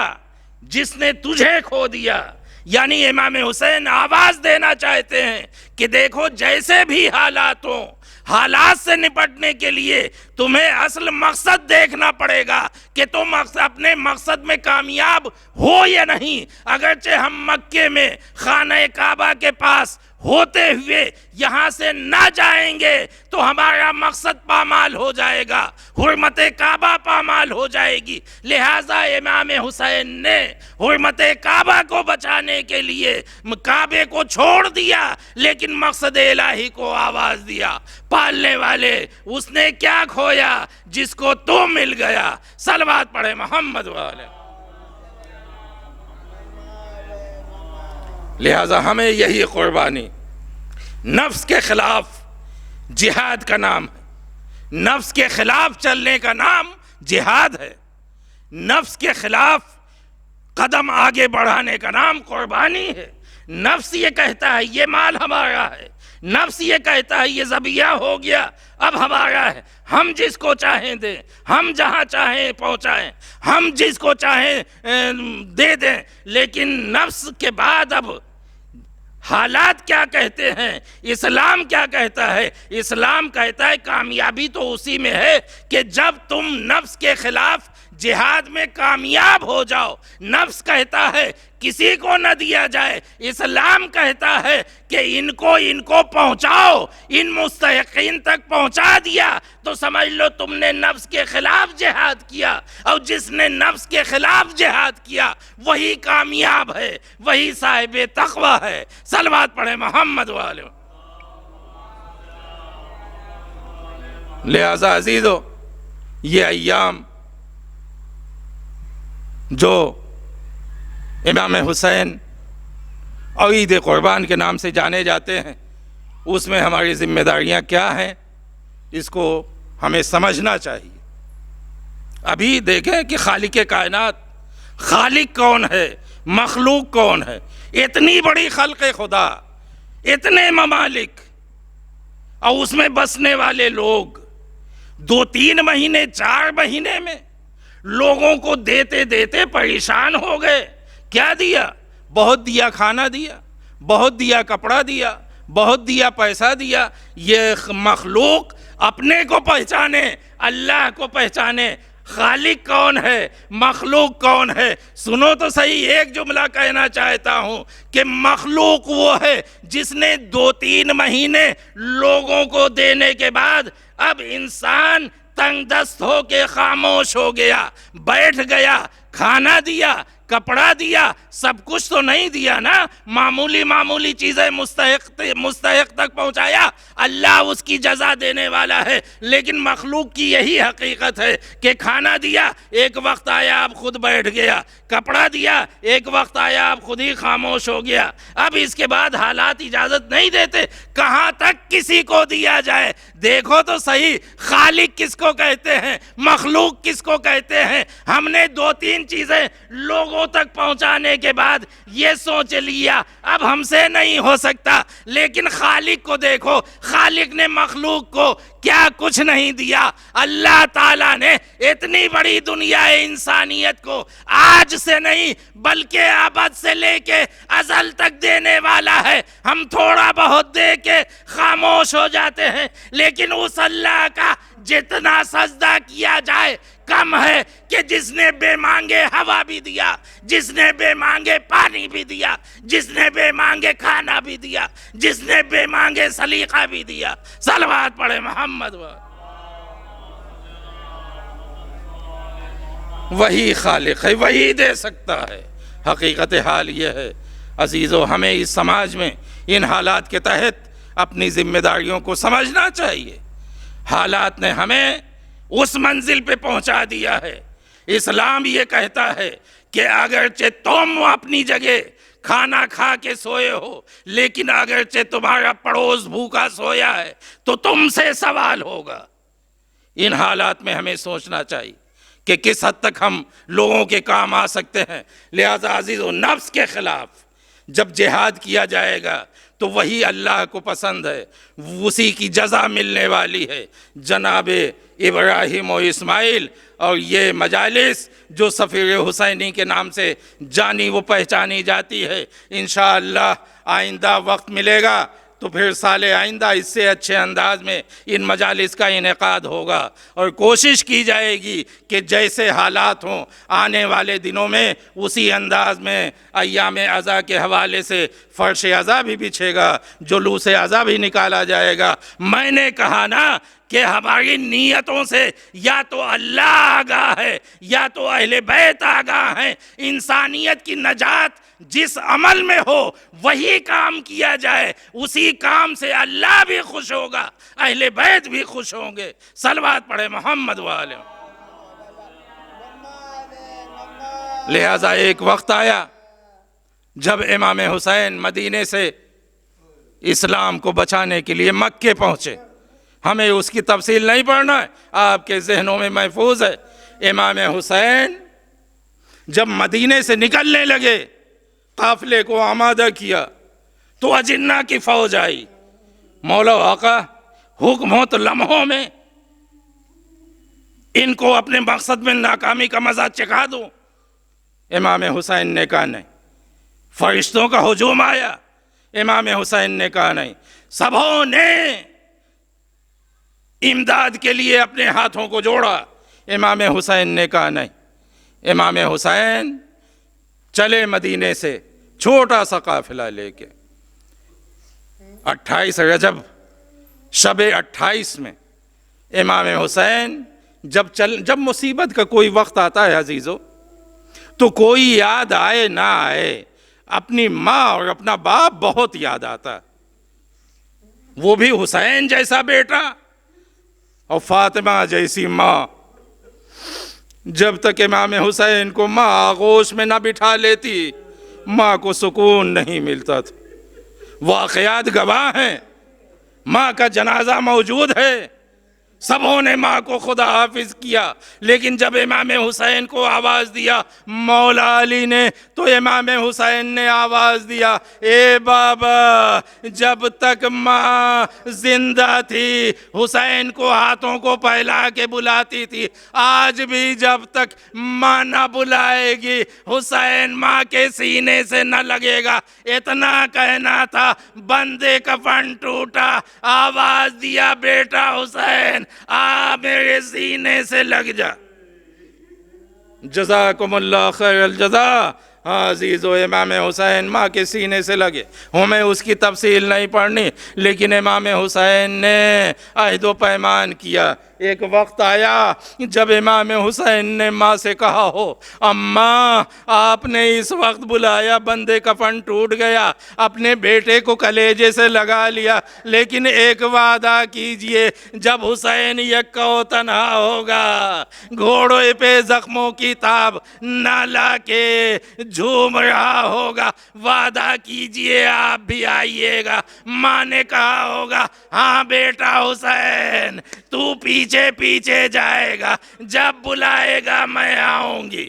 جس نے تجھے کھو دیا۔ یعنی امام حسین آواز دینا چاہتے ہیں کہ دیکھو جیسے بھی حالات ہوں، حالات سے نپٹنے کے لیے تمہیں اصل مقصد دیکھنا پڑے گا کہ تم اپنے مقصد میں کامیاب ہو یا نہیں۔ اگرچہ ہم مکے میں خانہ کعبہ کے پاس ہوتے ہوئے یہاں سے نہ جائیں گے تو ہمارا مقصد پامال ہو جائے گا، حرمت کعبہ پامال ہو جائے گی۔ لہٰذا امام حسین نے حرمت کعبہ کو بچانے کے لیے کعبے کو چھوڑ دیا، لیکن مقصد الہی کو آواز دیا، پالنے والے اس نے کیا کھویا جس کو تو مل گیا۔ صلوات پڑھے محمد والے۔ لہذا ہمیں یہی قربانی، نفس کے خلاف جہاد کا نام ہے، نفس کے خلاف چلنے کا نام جہاد ہے، نفس کے خلاف قدم آگے بڑھانے کا نام قربانی ہے۔ نفس یہ کہتا ہے یہ مال ہمارا ہے، نفس یہ کہتا ہے یہ ذبیحہ ہو گیا اب ہمارا ہے، ہم جس کو چاہیں دیں، ہم جہاں چاہیں پہنچائیں، ہم جس کو چاہیں دے دیں۔ لیکن نفس کے بعد اب حالات کیا کہتے ہیں، اسلام کیا کہتا ہے؟ اسلام کہتا ہے کامیابی تو اسی میں ہے کہ جب تم نفس کے خلاف جہاد میں کامیاب ہو جاؤ۔ نفس کہتا ہے کسی کو نہ دیا جائے، اسلام کہتا ہے کہ ان کو پہنچاؤ، ان مستحقین تک پہنچا دیا تو سمجھ لو تم نے نفس کے خلاف جہاد کیا، اور جس نے نفس کے خلاف جہاد کیا وہی کامیاب ہے، وہی صاحب تقوی ہے۔ صلوات پڑھے محمد والے۔ لہذا عزیزو، یہ ایام جو امام حسین اور عید قربان کے نام سے جانے جاتے ہیں، اس میں ہماری ذمہ داریاں کیا ہیں، اس کو ہمیں سمجھنا چاہیے۔ ابھی دیکھیں کہ خالق کائنات، خالق کون ہے، مخلوق کون ہے، اتنی بڑی خلق خدا، اتنے ممالک، اور اس میں بسنے والے لوگ 2-3 مہینے 4 مہینے میں لوگوں کو دیتے دیتے پریشان ہو گئے۔ کیا دیا؟ بہت دیا، کھانا دیا، بہت دیا، کپڑا دیا، بہت دیا، پیسہ دیا۔ یہ مخلوق اپنے کو پہچانے، اللہ کو پہچانے، خالق کون ہے، مخلوق کون ہے۔ سنو تو صحیح، ایک جملہ کہنا چاہتا ہوں کہ مخلوق وہ ہے جس نے 2-3 مہینے لوگوں کو دینے کے بعد اب انسان تنگ دست ہو کے خاموش ہو گیا، بیٹھ گیا۔ کھانا دیا، کپڑا دیا، سب کچھ تو نہیں دیا نا، معمولی چیزیں مستحق تک پہنچایا۔ اللہ اس کی جزا دینے والا ہے، لیکن مخلوق کی یہی حقیقت ہے کہ کھانا دیا، ایک وقت آیا آپ خود بیٹھ گیا، کپڑا دیا، ایک وقت آیا آپ خود ہی خاموش ہو گیا۔ اب اس کے بعد حالات اجازت نہیں دیتے، کہاں تک کسی کو دیا جائے؟ دیکھو تو صحیح، خالق کس کو کہتے ہیں، مخلوق کس کو کہتے ہیں۔ ہم نے 2-3 چیزیں لوگوں تک پہنچانے کے بعد یہ سوچ لیا اب ہم سے نہیں ہو سکتا، لیکن خالق کو دیکھو، خالق نے مخلوق کو کیا کچھ نہیں دیا۔ اللہ تعالیٰ نے اتنی بڑی دنیا انسانیت کو آج سے نہیں بلکہ ابد سے لے کے ازل تک دینے والا ہے۔ ہم تھوڑا بہت دے کے خاموش ہو جاتے ہیں، لیکن اس اللہ کا جتنا سجدہ کیا جائے کم ہے کہ جس نے بے مانگے ہوا بھی دیا، جس نے بے مانگے پانی بھی دیا، جس نے بے مانگے کھانا بھی دیا، جس نے بے مانگے سلیقہ بھی دیا۔ صلوات پڑھے محمد۔ وہی خالق ہے، وہی دے سکتا ہے۔ حقیقت حال یہ ہے عزیزو، ہمیں اس سماج میں ان حالات کے تحت اپنی ذمہ داریوں کو سمجھنا چاہیے۔ حالات نے ہمیں اس منزل پہ پہنچا دیا ہے۔ اسلام یہ کہتا ہے کہ اگرچہ تم اپنی جگہ کھانا کھا کے سوئے ہو، لیکن اگرچہ تمہارا پڑوس بھوکا سویا ہے تو تم سے سوال ہوگا۔ ان حالات میں ہمیں سوچنا چاہیے کہ کس حد تک ہم لوگوں کے کام آ سکتے ہیں۔ لہذا عزیزو، نفس کے خلاف جب جہاد کیا جائے گا تو وہی اللہ کو پسند ہے، اسی کی جزا ملنے والی ہے۔ جناب ابراہیم و اسماعیل اور یہ مجالس جو سفیر حسینی کے نام سے جانی و پہچانی جاتی ہے، انشاءاللہ آئندہ وقت ملے گا تو پھر سال آئندہ اس سے اچھے انداز میں ان مجالس کا انعقاد ہوگا، اور کوشش کی جائے گی کہ جیسے حالات ہوں آنے والے دنوں میں اسی انداز میں ایام عزا کے حوالے سے فرش عزا بھی بچھے گا، جلوس عزا بھی نکالا جائے گا۔ میں نے کہا نا کہ ہماری نیتوں سے یا تو اللہ آگاہ ہے یا تو اہل بیت آگاہ ہیں۔ انسانیت کی نجات جس عمل میں ہو وہی کام کیا جائے، اسی کام سے اللہ بھی خوش ہوگا، اہل بیت بھی خوش ہوں گے۔ صلوات پڑھے محمد وآلہ۔ لہذا ایک وقت آیا جب امام حسین مدینے سے اسلام کو بچانے کے لیے مکے پہنچے۔ ہمیں اس کی تفصیل نہیں پڑھنا ہے، آپ کے ذہنوں میں محفوظ ہے۔ امام حسین جب مدینے سے نکلنے لگے، قافلے کو آمادہ کیا تو اجنہ کی فوج آئی۔ مولا آقا حکم ہو تو لمحوں میں ان کو اپنے مقصد میں ناکامی کا مزہ چکھا دوں۔ امام حسین نے کہا نہیں۔ فرشتوں کا ہجوم آیا، امام حسین نے کہا نہیں۔ سبھوں نے امداد کے لیے اپنے ہاتھوں کو جوڑا، امام حسین نے کہا نہیں۔ امام حسین چلے مدینے سے چھوٹا سا قافلہ لے کے۔ 28 رجب شب 28 میں امام حسین جب مصیبت کا کوئی وقت آتا ہے عزیزو، تو کوئی یاد آئے نہ آئے، اپنی ماں اور اپنا باپ بہت یاد آتا، وہ بھی حسین جیسا بیٹا، اور فاطمہ جیسی ماں جب تک امام حسین کو ماں آغوش میں نہ بٹھا لیتی ماں کو سکون نہیں ملتا تھا۔ واقعات گواہ ہیں، ماں کا جنازہ موجود ہے، سبوں نے ماں کو خدا حافظ کیا، لیکن جب امام حسین کو آواز دیا مولا علی نے تو امام حسین نے آواز دیا اے بابا، جب تک ماں زندہ تھی حسین کو ہاتھوں کو پھیلا کے بلاتی تھی، آج بھی جب تک ماں نہ بلائے گی حسین ماں کے سینے سے نہ لگے گا۔ اتنا کہنا تھا، بندے کفن ٹوٹا، آواز دیا بیٹا حسین آ میرے سینے سے لگ جا۔ جزاکم اللہ خیر الجزا۔ عزیزو امام حسین ماں کے سینے سے لگے، ہمیں اس کی تفصیل نہیں پڑھنی، لیکن امام حسین نے عہد و پیمان کیا۔ ایک وقت آیا جب امام حسین نے ماں سے کہا ہو اماں آپ نے اس وقت بلایا، بندے کفن ٹوٹ گیا، اپنے بیٹے کو کلیجے سے لگا لیا، لیکن ایک وعدہ کیجئے جب حسین یکا و تنہا ہوگا، گھوڑے پہ زخموں کی تاب نہ لا کے جھوم رہا ہوگا، وعدہ کیجئے آپ بھی آئیے گا۔ ماں نے کہا ہوگا ہاں بیٹا حسین تو پیچھے پیچھے جائے گا، جب بلائے گا میں آؤں گی۔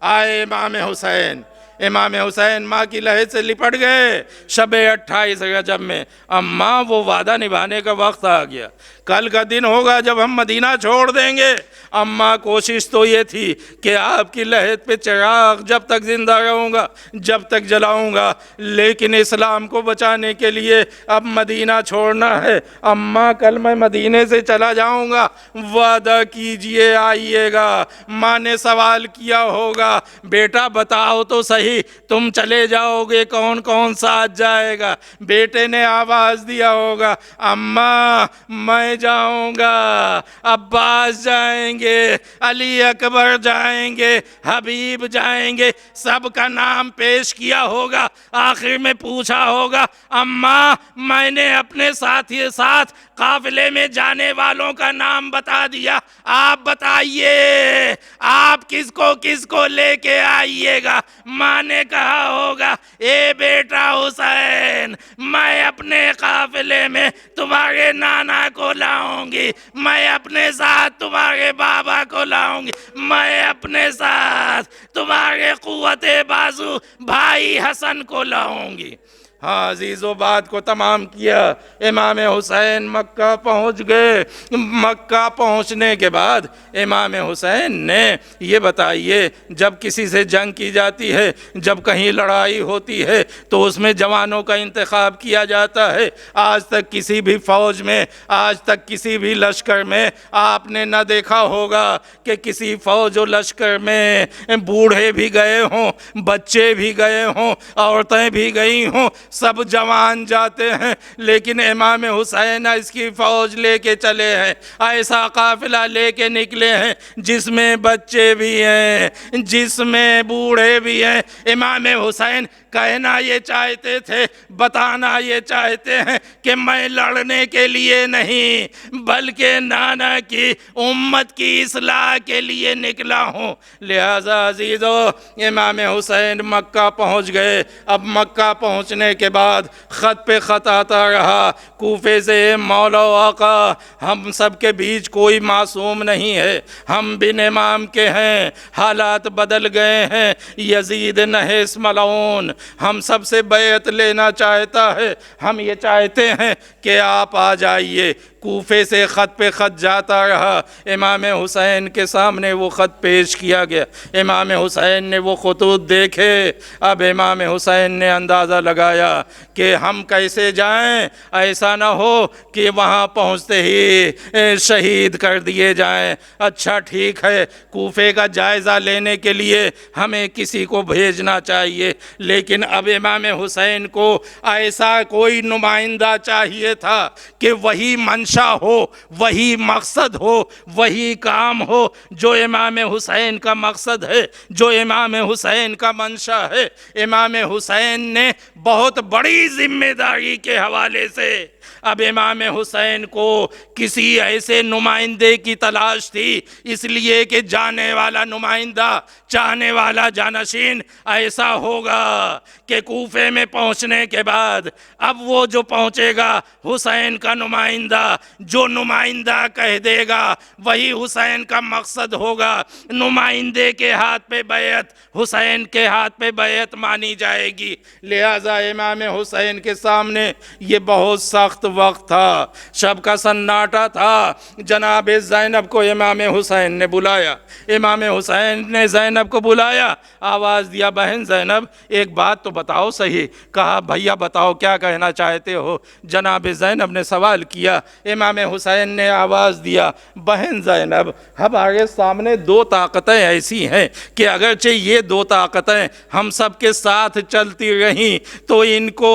آئے امام حسین، امام حسین ماں کی لہد سے لپٹ گئے۔ شب 28 رجب میں اماں وہ وعدہ نبھانے کا وقت آ گیا، کل کا دن ہوگا جب ہم مدینہ چھوڑ دیں گے۔ اماں کوشش تو یہ تھی کہ آپ کی لہد پہ چراغ جب تک زندہ رہوں گا جب تک جلاؤں گا، لیکن اسلام کو بچانے کے لیے اب مدینہ چھوڑنا ہے۔ اماں کل میں مدینے سے چلا جاؤں گا، وعدہ کیجئے آئیے گا۔ ماں نے سوال کیا ہوگا بیٹا بتاؤ تو صحیح تم چلے جاؤ گے کون کون ساتھ جائے گا؟ بیٹے نے آواز دیا ہوگا اماں میں جاؤں گا، عباس جائیں گے، علی اکبر جائیں گے، حبیب جائیں گے، سب کا نام پیش کیا ہوگا۔ آخر میں پوچھا ہوگا اماں میں نے اپنے ساتھی ساتھ قافلے میں جانے والوں کا نام بتا دیا، آپ بتائیے آپ کس کو لے کے آئیے گا؟ ماں نے کہا ہوگا اے بیٹا حسین میں اپنے قافلے میں تمہارے نانا کو لاؤں گی، میں اپنے ساتھ تمہارے بابا کو لاؤں گی، میں اپنے ساتھ تمہارے قوت بازو بھائی حسن کو لاؤں گی۔ ہاں عزیزو بات کو تمام کیا، امام حسین مکہ پہنچ گئے۔ مکہ پہنچنے کے بعد امام حسین نے یہ بتائیے جب کسی سے جنگ کی جاتی ہے، جب کہیں لڑائی ہوتی ہے تو اس میں جوانوں کا انتخاب کیا جاتا ہے۔ آج تک کسی بھی فوج میں، آج تک کسی بھی لشکر میں آپ نے نہ دیکھا ہوگا کہ کسی فوج و لشکر میں بوڑھے بھی گئے ہوں، بچے بھی گئے ہوں، عورتیں بھی گئی ہوں، سب جوان جاتے ہیں، لیکن امام حسین اس کی فوج لے کے چلے ہیں، ایسا قافلہ لے کے نکلے ہیں جس میں بچے بھی ہیں، جس میں بوڑھے بھی ہیں۔ امام حسین کہنا یہ چاہتے تھے، بتانا یہ چاہتے ہیں کہ میں لڑنے کے لیے نہیں بلکہ نانا کی امت کی اصلاح کے لیے نکلا ہوں۔ لہذا عزیزو امام حسین مکہ پہنچ گئے۔ اب مکہ پہنچنے کے بعد خط پہ خط آتا رہا کوفے سے، مولا و آقا ہم سب کے بیچ کوئی معصوم نہیں ہے، ہم بن امام کے ہیں، حالات بدل گئے ہیں، یزید نحس ملعون ہم سب سے بیعت لینا چاہتا ہے، ہم یہ چاہتے ہیں کہ آپ آ جائیے۔ کوفے سے خط پہ خط جاتا رہا، امام حسین کے سامنے وہ خط پیش کیا گیا، امام حسین نے وہ خطوط دیکھے۔ اب امام حسین نے اندازہ لگایا کہ ہم کیسے جائیں، ایسا نہ ہو کہ وہاں پہنچتے ہی شہید کر دیے جائیں۔ اچھا ٹھیک ہے، کوفے کا جائزہ لینے کے لیے ہمیں کسی کو بھیجنا چاہیے، لیکن اب امام حسین کو ایسا کوئی نمائندہ چاہیے تھا کہ وہی منشا ہو، وہی مقصد ہو، وہی کام ہو جو امام حسین کا مقصد ہے، جو امام حسین کا منشا ہے۔ امام حسین نے بہت بڑی ذمہ داری کے حوالے سے اب امام حسین کو کسی ایسے نمائندے کی تلاش تھی، اس لیے کہ جانے والا نمائندہ، چاہنے والا جانشین ایسا ہوگا کہ کوفے میں پہنچنے کے بعد اب وہ جو پہنچے گا حسین کا نمائندہ، جو نمائندہ کہہ دے گا وہی حسین کا مقصد ہوگا، نمائندے کے ہاتھ پہ بیعت، حسین کے ہاتھ پہ بیعت مانی جائے گی۔ لہٰذا امام حسین کے سامنے یہ بہت سخت وقت تھا، شب کا سناٹا تھا۔ جناب زینب کو امام حسین نے بلایا، امام حسین نے زینب کو بلایا، آواز دیا بہن زینب ایک بات تو بتاؤ صحیح۔ کہا بھیا بتاؤ کیا کہنا چاہتے ہو؟ جناب زینب نے سوال کیا، امام حسین نے آواز دیا بہن زینب ہمارے سامنے دو طاقتیں ایسی ہیں کہ اگرچہ یہ دو طاقتیں ہم سب کے ساتھ چلتی رہیں تو ان کو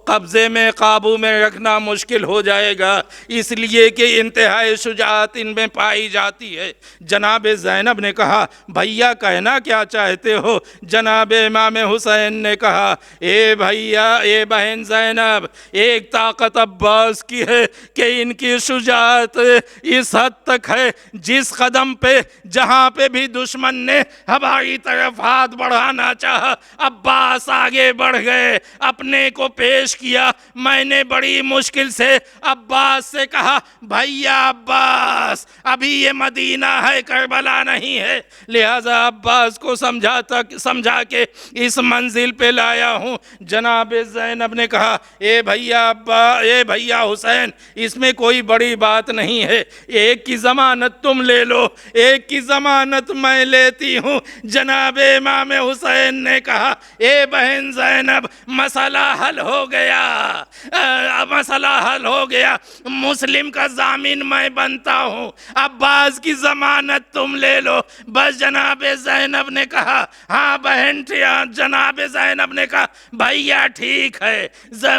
قبضے میں قابو میں رکھنا مشکل ہو جائے گا، اس لیے کہ انتہائی شجاعت ان میں پائی جاتی ہے۔ جناب زینب نے کہا بھیا کہنا کیا چاہتے ہو؟ جناب امام حسین نے کہا اے بھیا اے بہن زینب، ایک طاقت عباس کی ہے کہ ان کی شجاعت اس حد تک ہے جس قدم پہ جہاں پہ بھی دشمن نے ہماری طرف ہاتھ بڑھانا چاہا عباس آگے بڑھ گئے، اپنے کو پیش کیا۔ میں نے بڑی مشکل سے عباس سے کہا بھیا عباس ابھی یہ مدینہ ہے کربلا نہیں ہے، لہذا عباس کو سمجھا کے اس منزل پہ لایا ہوں۔ جناب زینب نے کہا اے بھیا حسین اس میں کوئی بڑی بات نہیں ہے، ایک کی ضمانت تم لے لو، ایک کی ضمانت میں لیتی ہوں۔ جناب امام حسین نے کہا اے بہن زینب مسئلہ حل ہو گیا، مسئلہ حل ہو گیا، مسلم کا ضامن میں بنتا ہوں، عباس کی ضمانت تم لے لو بس۔ جناب زینب نے کہا ہاں بہن، جناب زینب نے کہا بھیا ٹھیک ہے،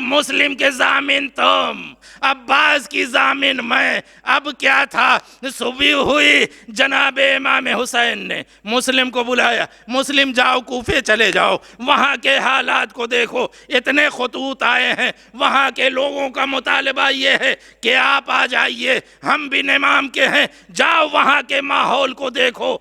مسلم کے ضامن تم، عباس کی ضامن میں۔ اب کیا تھا، صبح ہوئی، جناب امام حسین نے مسلم کو بلایا، مسلم جاؤ کوفے چلے جاؤ، وہاں کے حالات کو دیکھو، اتنے خطوط آئے ہیں، وہاں کے لوگوں کا مطالبہ یہ ہے کہ آپ آ جائیے، ہم بن امام کے ہیں، جاؤ وہاں کے ماحول کو دیکھو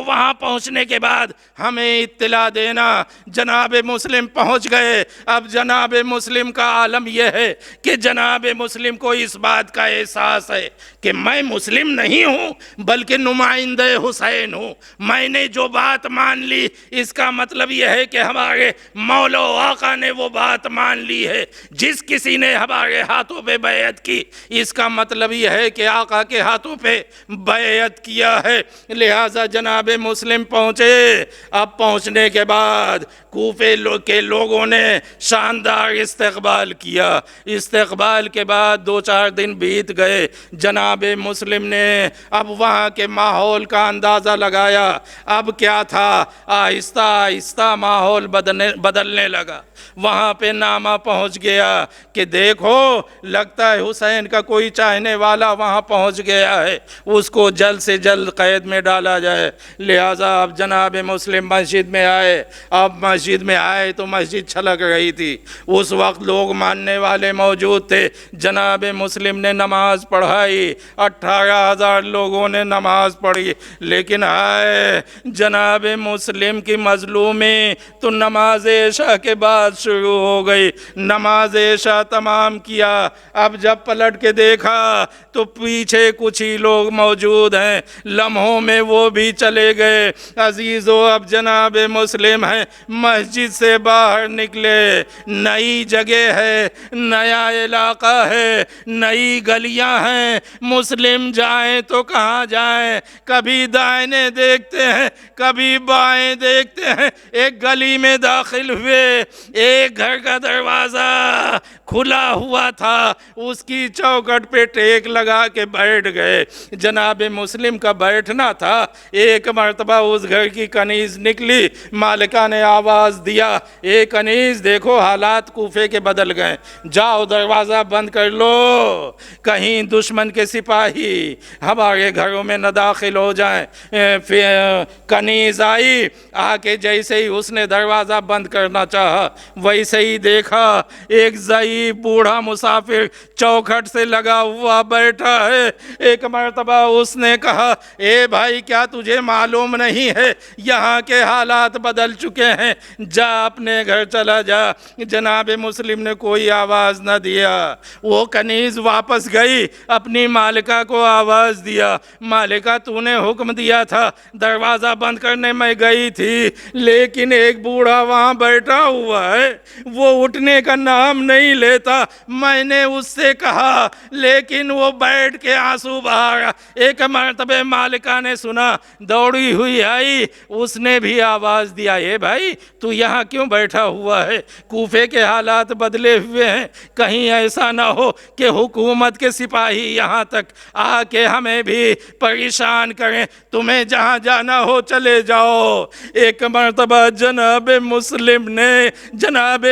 وہاں پہنچنے کے بعد ہمیں اطلاع دینا۔ جناب مسلم پہنچ گئے۔ اب جناب مسلم کا عالم یہ ہے کہ جناب مسلم کو اس بات کا احساس ہے کہ میں مسلم نہیں ہوں بلکہ نمائندہ حسین ہوں، میں نے جو بات مان لی اس کا مطلب یہ ہے کہ ہمارے مولا و آقا نے وہ بات مان لی ہے، جس کسی نے ہمارے ہاتھوں پہ بیعت کی اس کا مطلب یہ ہے کہ آقا کے ہاتھوں پہ بیعت کیا ہے۔ لہٰذا جناب مسلم پہنچے۔ اب پہنچنے کے بعد کوفے کے لوگوں نے شاندار استقبال کیا۔ استقبال کے بعد 2-4 دن بیت گئے۔ جناب مسلم نے اب وہاں کے ماحول کا اندازہ لگایا۔ اب کیا تھا، آہستہ آہستہ ماحول بدلنے لگا۔ وہاں پہ نامہ پہنچ گیا کہ دیکھو لگتا ہے حسین کا کوئی چاہنے والا وہاں پہنچ گیا ہے، اس کو جلد سے جلد قید میں ڈالا جائے۔ لہٰذا اب جناب مسلم مسجد میں آئے۔ اب مسجد میں آئے تو مسجد چھلک رہی تھی، اس وقت لوگ ماننے والے موجود تھے۔ جناب مسلم نے نماز پڑھائی، 18,000 لوگوں نے نماز پڑھی، لیکن آئے جناب مسلم کی مظلومی تو نماز عشاء کے بعد شروع ہو گئی۔ نماز عشاء تمام کیا، اب جب پلٹ کے دیکھا تو پیچھے کچھ ہی لوگ موجود ہیں، لمحوں میں وہ بھی چلے گئے۔ عزیزو اب جناب مسلم ہیں، مسجد سے باہر نکلے، نئی جگہ ہے، نیا علاقہ ہے، نئی گلیاں ہیں، مسلم جائیں تو کہاں جائیں، کبھی دائیں دیکھتے ہیں کبھی بائیں دیکھتے ہیں۔ ایک گلی میں داخل ہوئے، ایک گھر کا دروازہ کھلا ہوا تھا، اس کی چوکھٹ پہ ٹیک لگا کے بیٹھ گئے۔ جناب مسلم کا بیٹھنا تھا، ایک مرتبہ اس گھر کی کنیز نکلی، مالکہ نے آواز دیا اے کنیز دیکھو حالات کوفے کے بدل گئے، جاؤ دروازہ بند کر لو، کہیں دشمن کے سپاہی ہمارے گھروں میں نہ داخل ہو جائیں۔ کنیز آئی، آ کے جیسے ہی اس نے دروازہ بند کرنا چاہا، ویسے ہی دیکھا ایک ضعیف بوڑھا مسافر چوکھٹ سے لگا ہوا بیٹھا ہے۔ ایک مرتبہ اس نے کہا اے بھائی کیا تجھے معلوم نہیں ہے یہاں کے حالات بدل چکے ہیں، جا اپنے گھر چلا جا۔ جناب مسلم نے کوئی آواز نہ دیا۔ وہ کنیز واپس گئی، اپنی مالکہ کو آواز دیا، مالکہ تو نے حکم دیا تھا دروازہ بند کرنے میں گئی تھی، لیکن ایک بوڑھا وہاں بیٹھا ہوا ہے، وہ اٹھنے کا نام نہیں لیتا، میں نے اس سے کہا لیکن وہ بیٹھ کے آنسو بہا رہا۔ ایک مرتبہ مالکہ نے سنا، دوڑی ہوئی آئی، اس نے بھی آواز دیا اے بھائی تو یہاں کیوں بیٹھا ہوا ہے؟ کوفے کے حالات بدلے ہوئے ہیں، کہیں ایسا نہ ہو کہ حکومت کے سپاہی یہاں تک آ کے ہمیں بھی پریشان کریں، تمہیں جہاں جانا ہو چلے جاؤ۔ ایک مرتبہ جناب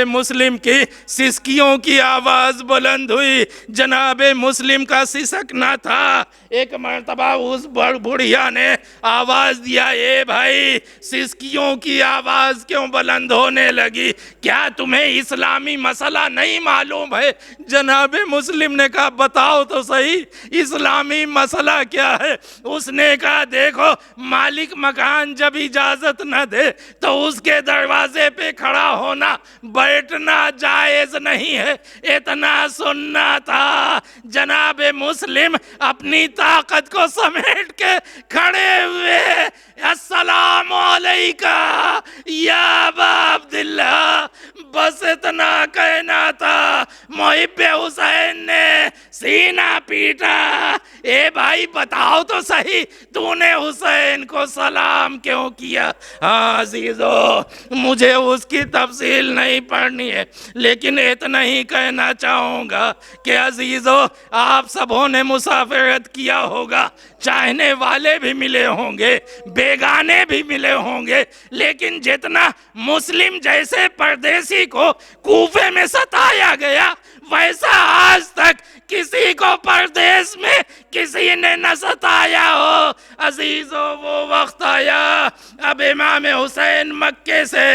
مسلم کی سسکیوں کی آواز بلند ہوئی، جناب مسلم کا سسکنا تھا۔ ایک مرتبہ اس بڑھیا نے آواز دیا اے بھائی سسکیوں کی آواز کیوں بلند ہونے لگی؟ کیا تمہیں اسلامی مسئلہ نہیں معلوم ہے؟ جناب مسلم نے کہا بتاؤ تو صحیح اسلامی مسئلہ کیا ہے؟ اس نے کہا دیکھو مالک مکان جب اجازت نہ دے تو اس کے دروازے پہ کھڑا ہونا بیٹھنا جائز نہیں ہے۔ اتنا سننا تھا، جناب مسلم اپنی طاقت کو سمیٹ کے کھڑے ہوئے، السلام علیکہ یا ابا عبداللہ، بس اتنا کہنا تھا، محب حسین نے سینہ پیٹا، اے بھائی بتاؤ تو صحیح تو نے حسین کو سلام کیوں کیا؟ ہاں عزیزو مجھے اس کی تفصیل نہیں پڑھنی ہے، لیکن اتنا ہی کہنا چاہوں گا کہ عزیزو آپ سبوں نے مسافرت کیا ہوگا، چاہنے والے بھی ملے ہوں گے، بیگانے بھی ملے ہوں گے، لیکن جتنا مسلم جیسے پردیسی کو کوفے میں ستایا گیا ویسا آج تک کسی کو پردیس میں کسی نے نہ ستایا ہو۔ عزیزو وہ وقت آیا، اب امام حسین مکے سے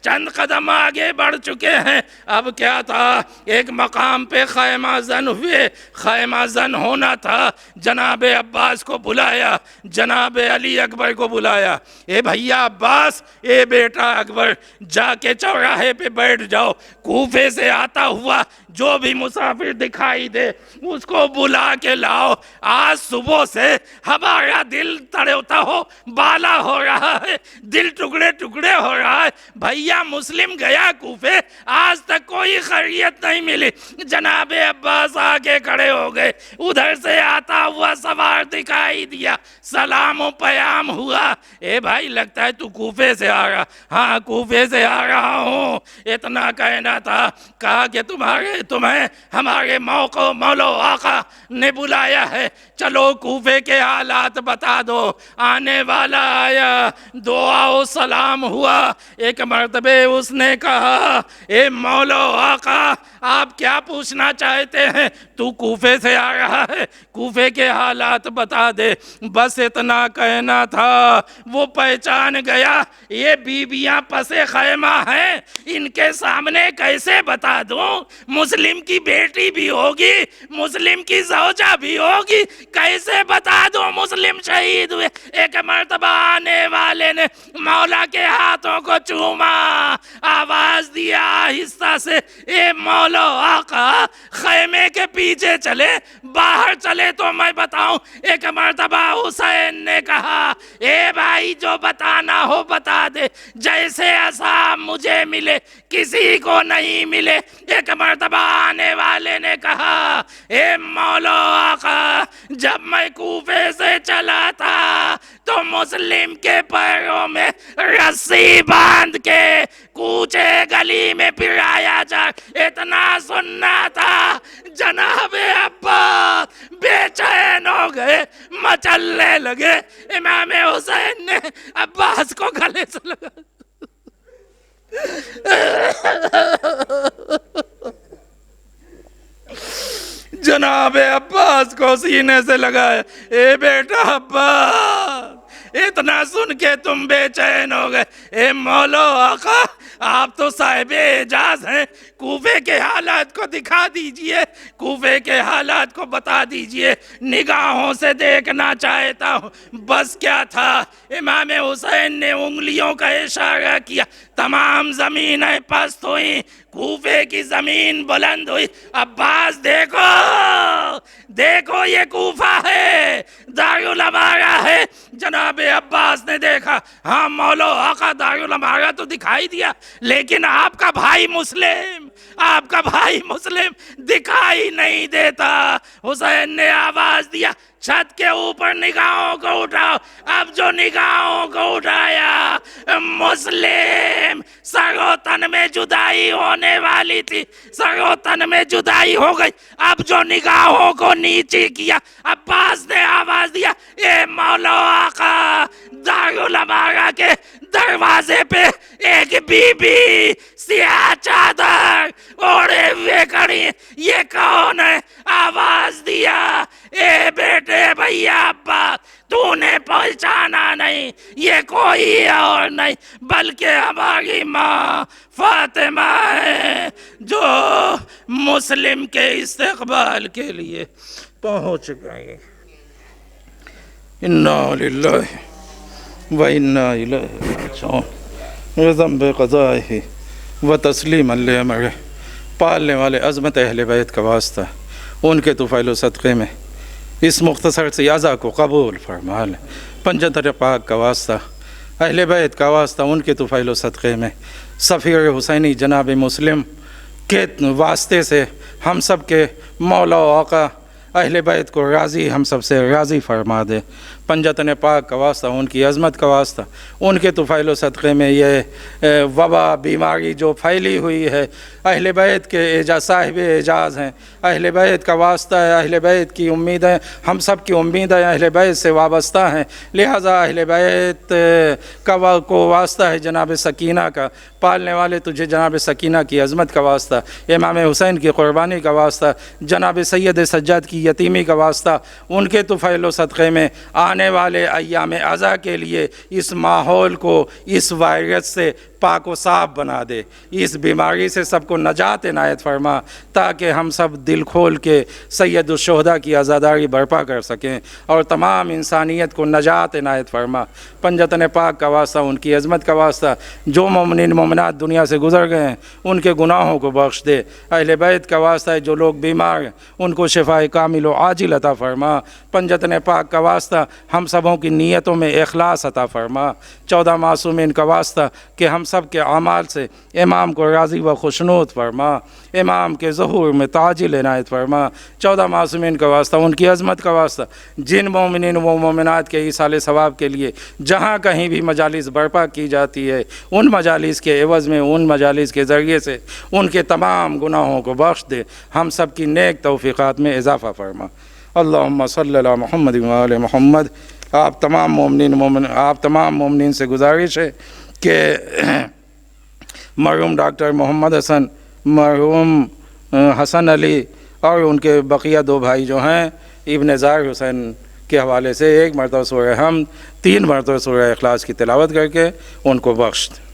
چند قدم آگے بڑھ چکے ہیں، اب کیا تھا ایک مقام پہ خیمہ زن ہوئے، خیمہ زن ہونا تھا، جناب عباس کو بلایا، جناب علی اکبر کو بلایا، اے بھیا عباس، اے بیٹا اکبر، جا کے چوراہے پہ بیٹھ جاؤ، کوفے سے آتا ہوا جو بھی مسافر دکھائی دے اس کو بلا کے لاؤ، آج صبح سے ہمارا دل تڑپتا ہو بالا ہو رہا ہے، دل ٹکڑے ٹکڑے ہو رہا ہے، بھیا مسلم گیا کوفے، آج تک کوئی خیریت نہیں ملی۔ جناب عباس آگے کھڑے ہو گئے، ادھر سے آتا ہوا سوار دکھائی دیا، سلام و پیام ہوا، اے بھائی لگتا ہے تو کوفے سے آ رہا؟ ہاں کوفے سے آ رہا ہوں۔ اتنا کہنا تھا، کہا کہ تمہیں ہمارے مولا آقا نے بلایا ہے، چلو کوفے کے حالات بتا دو۔ آنے والا آیا، دعا و سلام ہوا، ایک مرتبہ اس نے کہا اے مولا آقا آپ کیا پوچھنا چاہتے ہیں؟ تو کوفے سے آ رہا ہے، کوفے کے حالات بتا دے۔ بس اتنا کہنا تھا، وہ پہچان گیا یہ بیویاں پس خیمہ ہیں، ان کے سامنے کیسے بتا دوں؟ مسلم کی بیٹی بھی ہوگی، مسلم کی زوجہ بھی ہوگی، کیسے بتا دوں مسلم شہید ہوئے؟ ایک مرتبہ آنے والے نے مولا کے ہاتھوں کو چوما، آواز دیا آہستہ سے اے مولا آقا خیمے کے پیچھے چلے، باہر چلے تو میں بتاؤں۔ ایک مرتبہ حسین نے کہا اے بھائی جو بتانا ہو بتا دے، جیسے عذاب مجھے ملے کسی کو نہیں ملے۔ ایک مرتبہ آنے والے نے کہا اے مولا آقا جب میں کوفے سے چلا تھا تو مسلم کے پیروں میں رسی باندھ کے کوچے گلی میں پھرایا جا، اتنا سننا تھا، جناب عباس بے چین ہو گئے، مچلنے لگے۔ امام حسین نے عباس کو گلے سے لگا جناب عباس کو سینے سے لگایا، اے بیٹا عباس، اتنا سن کے تم بے چین ہو گئے. اے مولا آقا آپ تو صاحب اعجاز ہیں, کوفے کے حالات کو دکھا دیجئے, کوفے کے حالات کو بتا دیجئے. نگاہوں سے دیکھنا چاہتا ہوں. بس کیا تھا, امام حسین نے انگلیوں کا اشارہ کیا, تمام زمینیں پست ہوئیں, کوفے کی زمین بلند ہوئی. عباس دیکھو دیکھو یہ کوفہ ہے, دارالامارہ ہے. جناب عباس نے دیکھا, ہاں مولا آقا دارالامارہ تو دکھائی دیا, لیکن آپ کا بھائی مسلم, آپ کا بھائی مسلم دکھائی نہیں دیتا. حسین نے آواز دیا, چھت کے اوپر نگاہوں کو اٹھاؤ. اب جو نگاہوں کو اٹھایا, مسلم سر و تن میں جدائی ہونے والی تھی, سر و تن میں جدائی ہو گئی. اب جو نگاہوں کو نیچے کیا, عباس نے آواز دیا, اے مولا آقا دارالامارہ کے دروازے پہ ایک بی بی سیاہ چادر اوڑے ہوئے کھڑی, یہ کون ہے؟ آواز دیا, اے بیٹے بھیا عباس تو نے پہچانا نہیں, یہ کوئی اور نہیں بلکہ ہماری ماں فاطمہ ہے جو مسلم کے استقبال کے لیے پہنچ گئی. انا للہ و انا الیہ راجعون. رضم بقضائہ و تسلیم لامرہ. پالنے والے عظمت اہل بیت کا واسطہ, ان کے طفیل و صدقے میں اس مختصر سی عزا کو قبول فرما لیں. پنجتر پاک کا واسطہ, اہل بیت کا واسطہ, ان کے طفیل و صدقے میں سفیر حسینی جناب مسلم کے واسطے سے ہم سب کے مولا و آقا اہل بیت کو راضی, ہم سب سے راضی فرما دے. پنجتن پاک کا واسطہ, ان کی عظمت کا واسطہ, ان کے طفیل و صدقے میں یہ وبا بیماری جو پھیلی ہوئی ہے, اہل بیت کے صاحب اعجاز ہیں, اہل بیت کا واسطہ ہے, اہل بیت کی امیدیں, ہم سب کی امیدیں اہل بیت سے وابستہ ہیں. لہٰذا اہل بیت کو واسطہ ہے جناب سکینہ کا. پالنے والے تجھے جناب سکینہ کی عظمت کا واسطہ, امام حسین کی قربانی کا واسطہ, جناب سید سجاد کی یتیمی کا واسطہ, ان کے طفیل و صدقے میں آنے والے ایام عزا کے لیے اس ماحول کو اس وائرس سے پاک و صاف بنا دے, اس بیماری سے سب کو نجات عنایت فرما, تاکہ ہم سب دل کھول کے سید الشہداء کی عزاداری برپا کر سکیں اور تمام انسانیت کو نجات عنایت فرما. پنجتن پاک کا واسطہ, ان کی عظمت کا واسطہ, جو مومنین مومنات دنیا سے گزر گئے ہیں ان کے گناہوں کو بخش دے. اہل بیت کا واسطہ ہے, جو لوگ بیمار ہیں ان کو شفاء کامل و عاجل عطا فرما. پنجتن پاک کا واسطہ, ہم سبوں کی نیتوں میں اخلاص عطا فرما. 14 معصومین کا واسطہ کہ ہم سب کے اعمال سے امام کو راضی و خوشنود فرما, امام کے ظہور میں تعجیل عنایت فرما. 14 معصومین کا واسطہ, ان کی عظمت کا واسطہ, جن مومنین و مومنات کے ایصال ثواب کے لیے جہاں کہیں بھی مجالس برپا کی جاتی ہے, ان مجالس کے عوض میں, ان مجالس کے ذریعے سے ان کے تمام گناہوں کو بخش دے. ہم سب کی نیک توفیقات میں اضافہ فرما. اللہم صلی علی محمد و آل محمد. آپ تمام مومنین سے گزارش ہے کہ مرحوم ڈاکٹر محمد حسن, مرحوم حسن علی اور ان کے بقیہ 2 بھائی جو ہیں ابن زار حسین کے حوالے سے 1 مرتبہ سورہ حمد, 3 مرتبہ سورہ اخلاص کی تلاوت کر کے ان کو بخش دیں.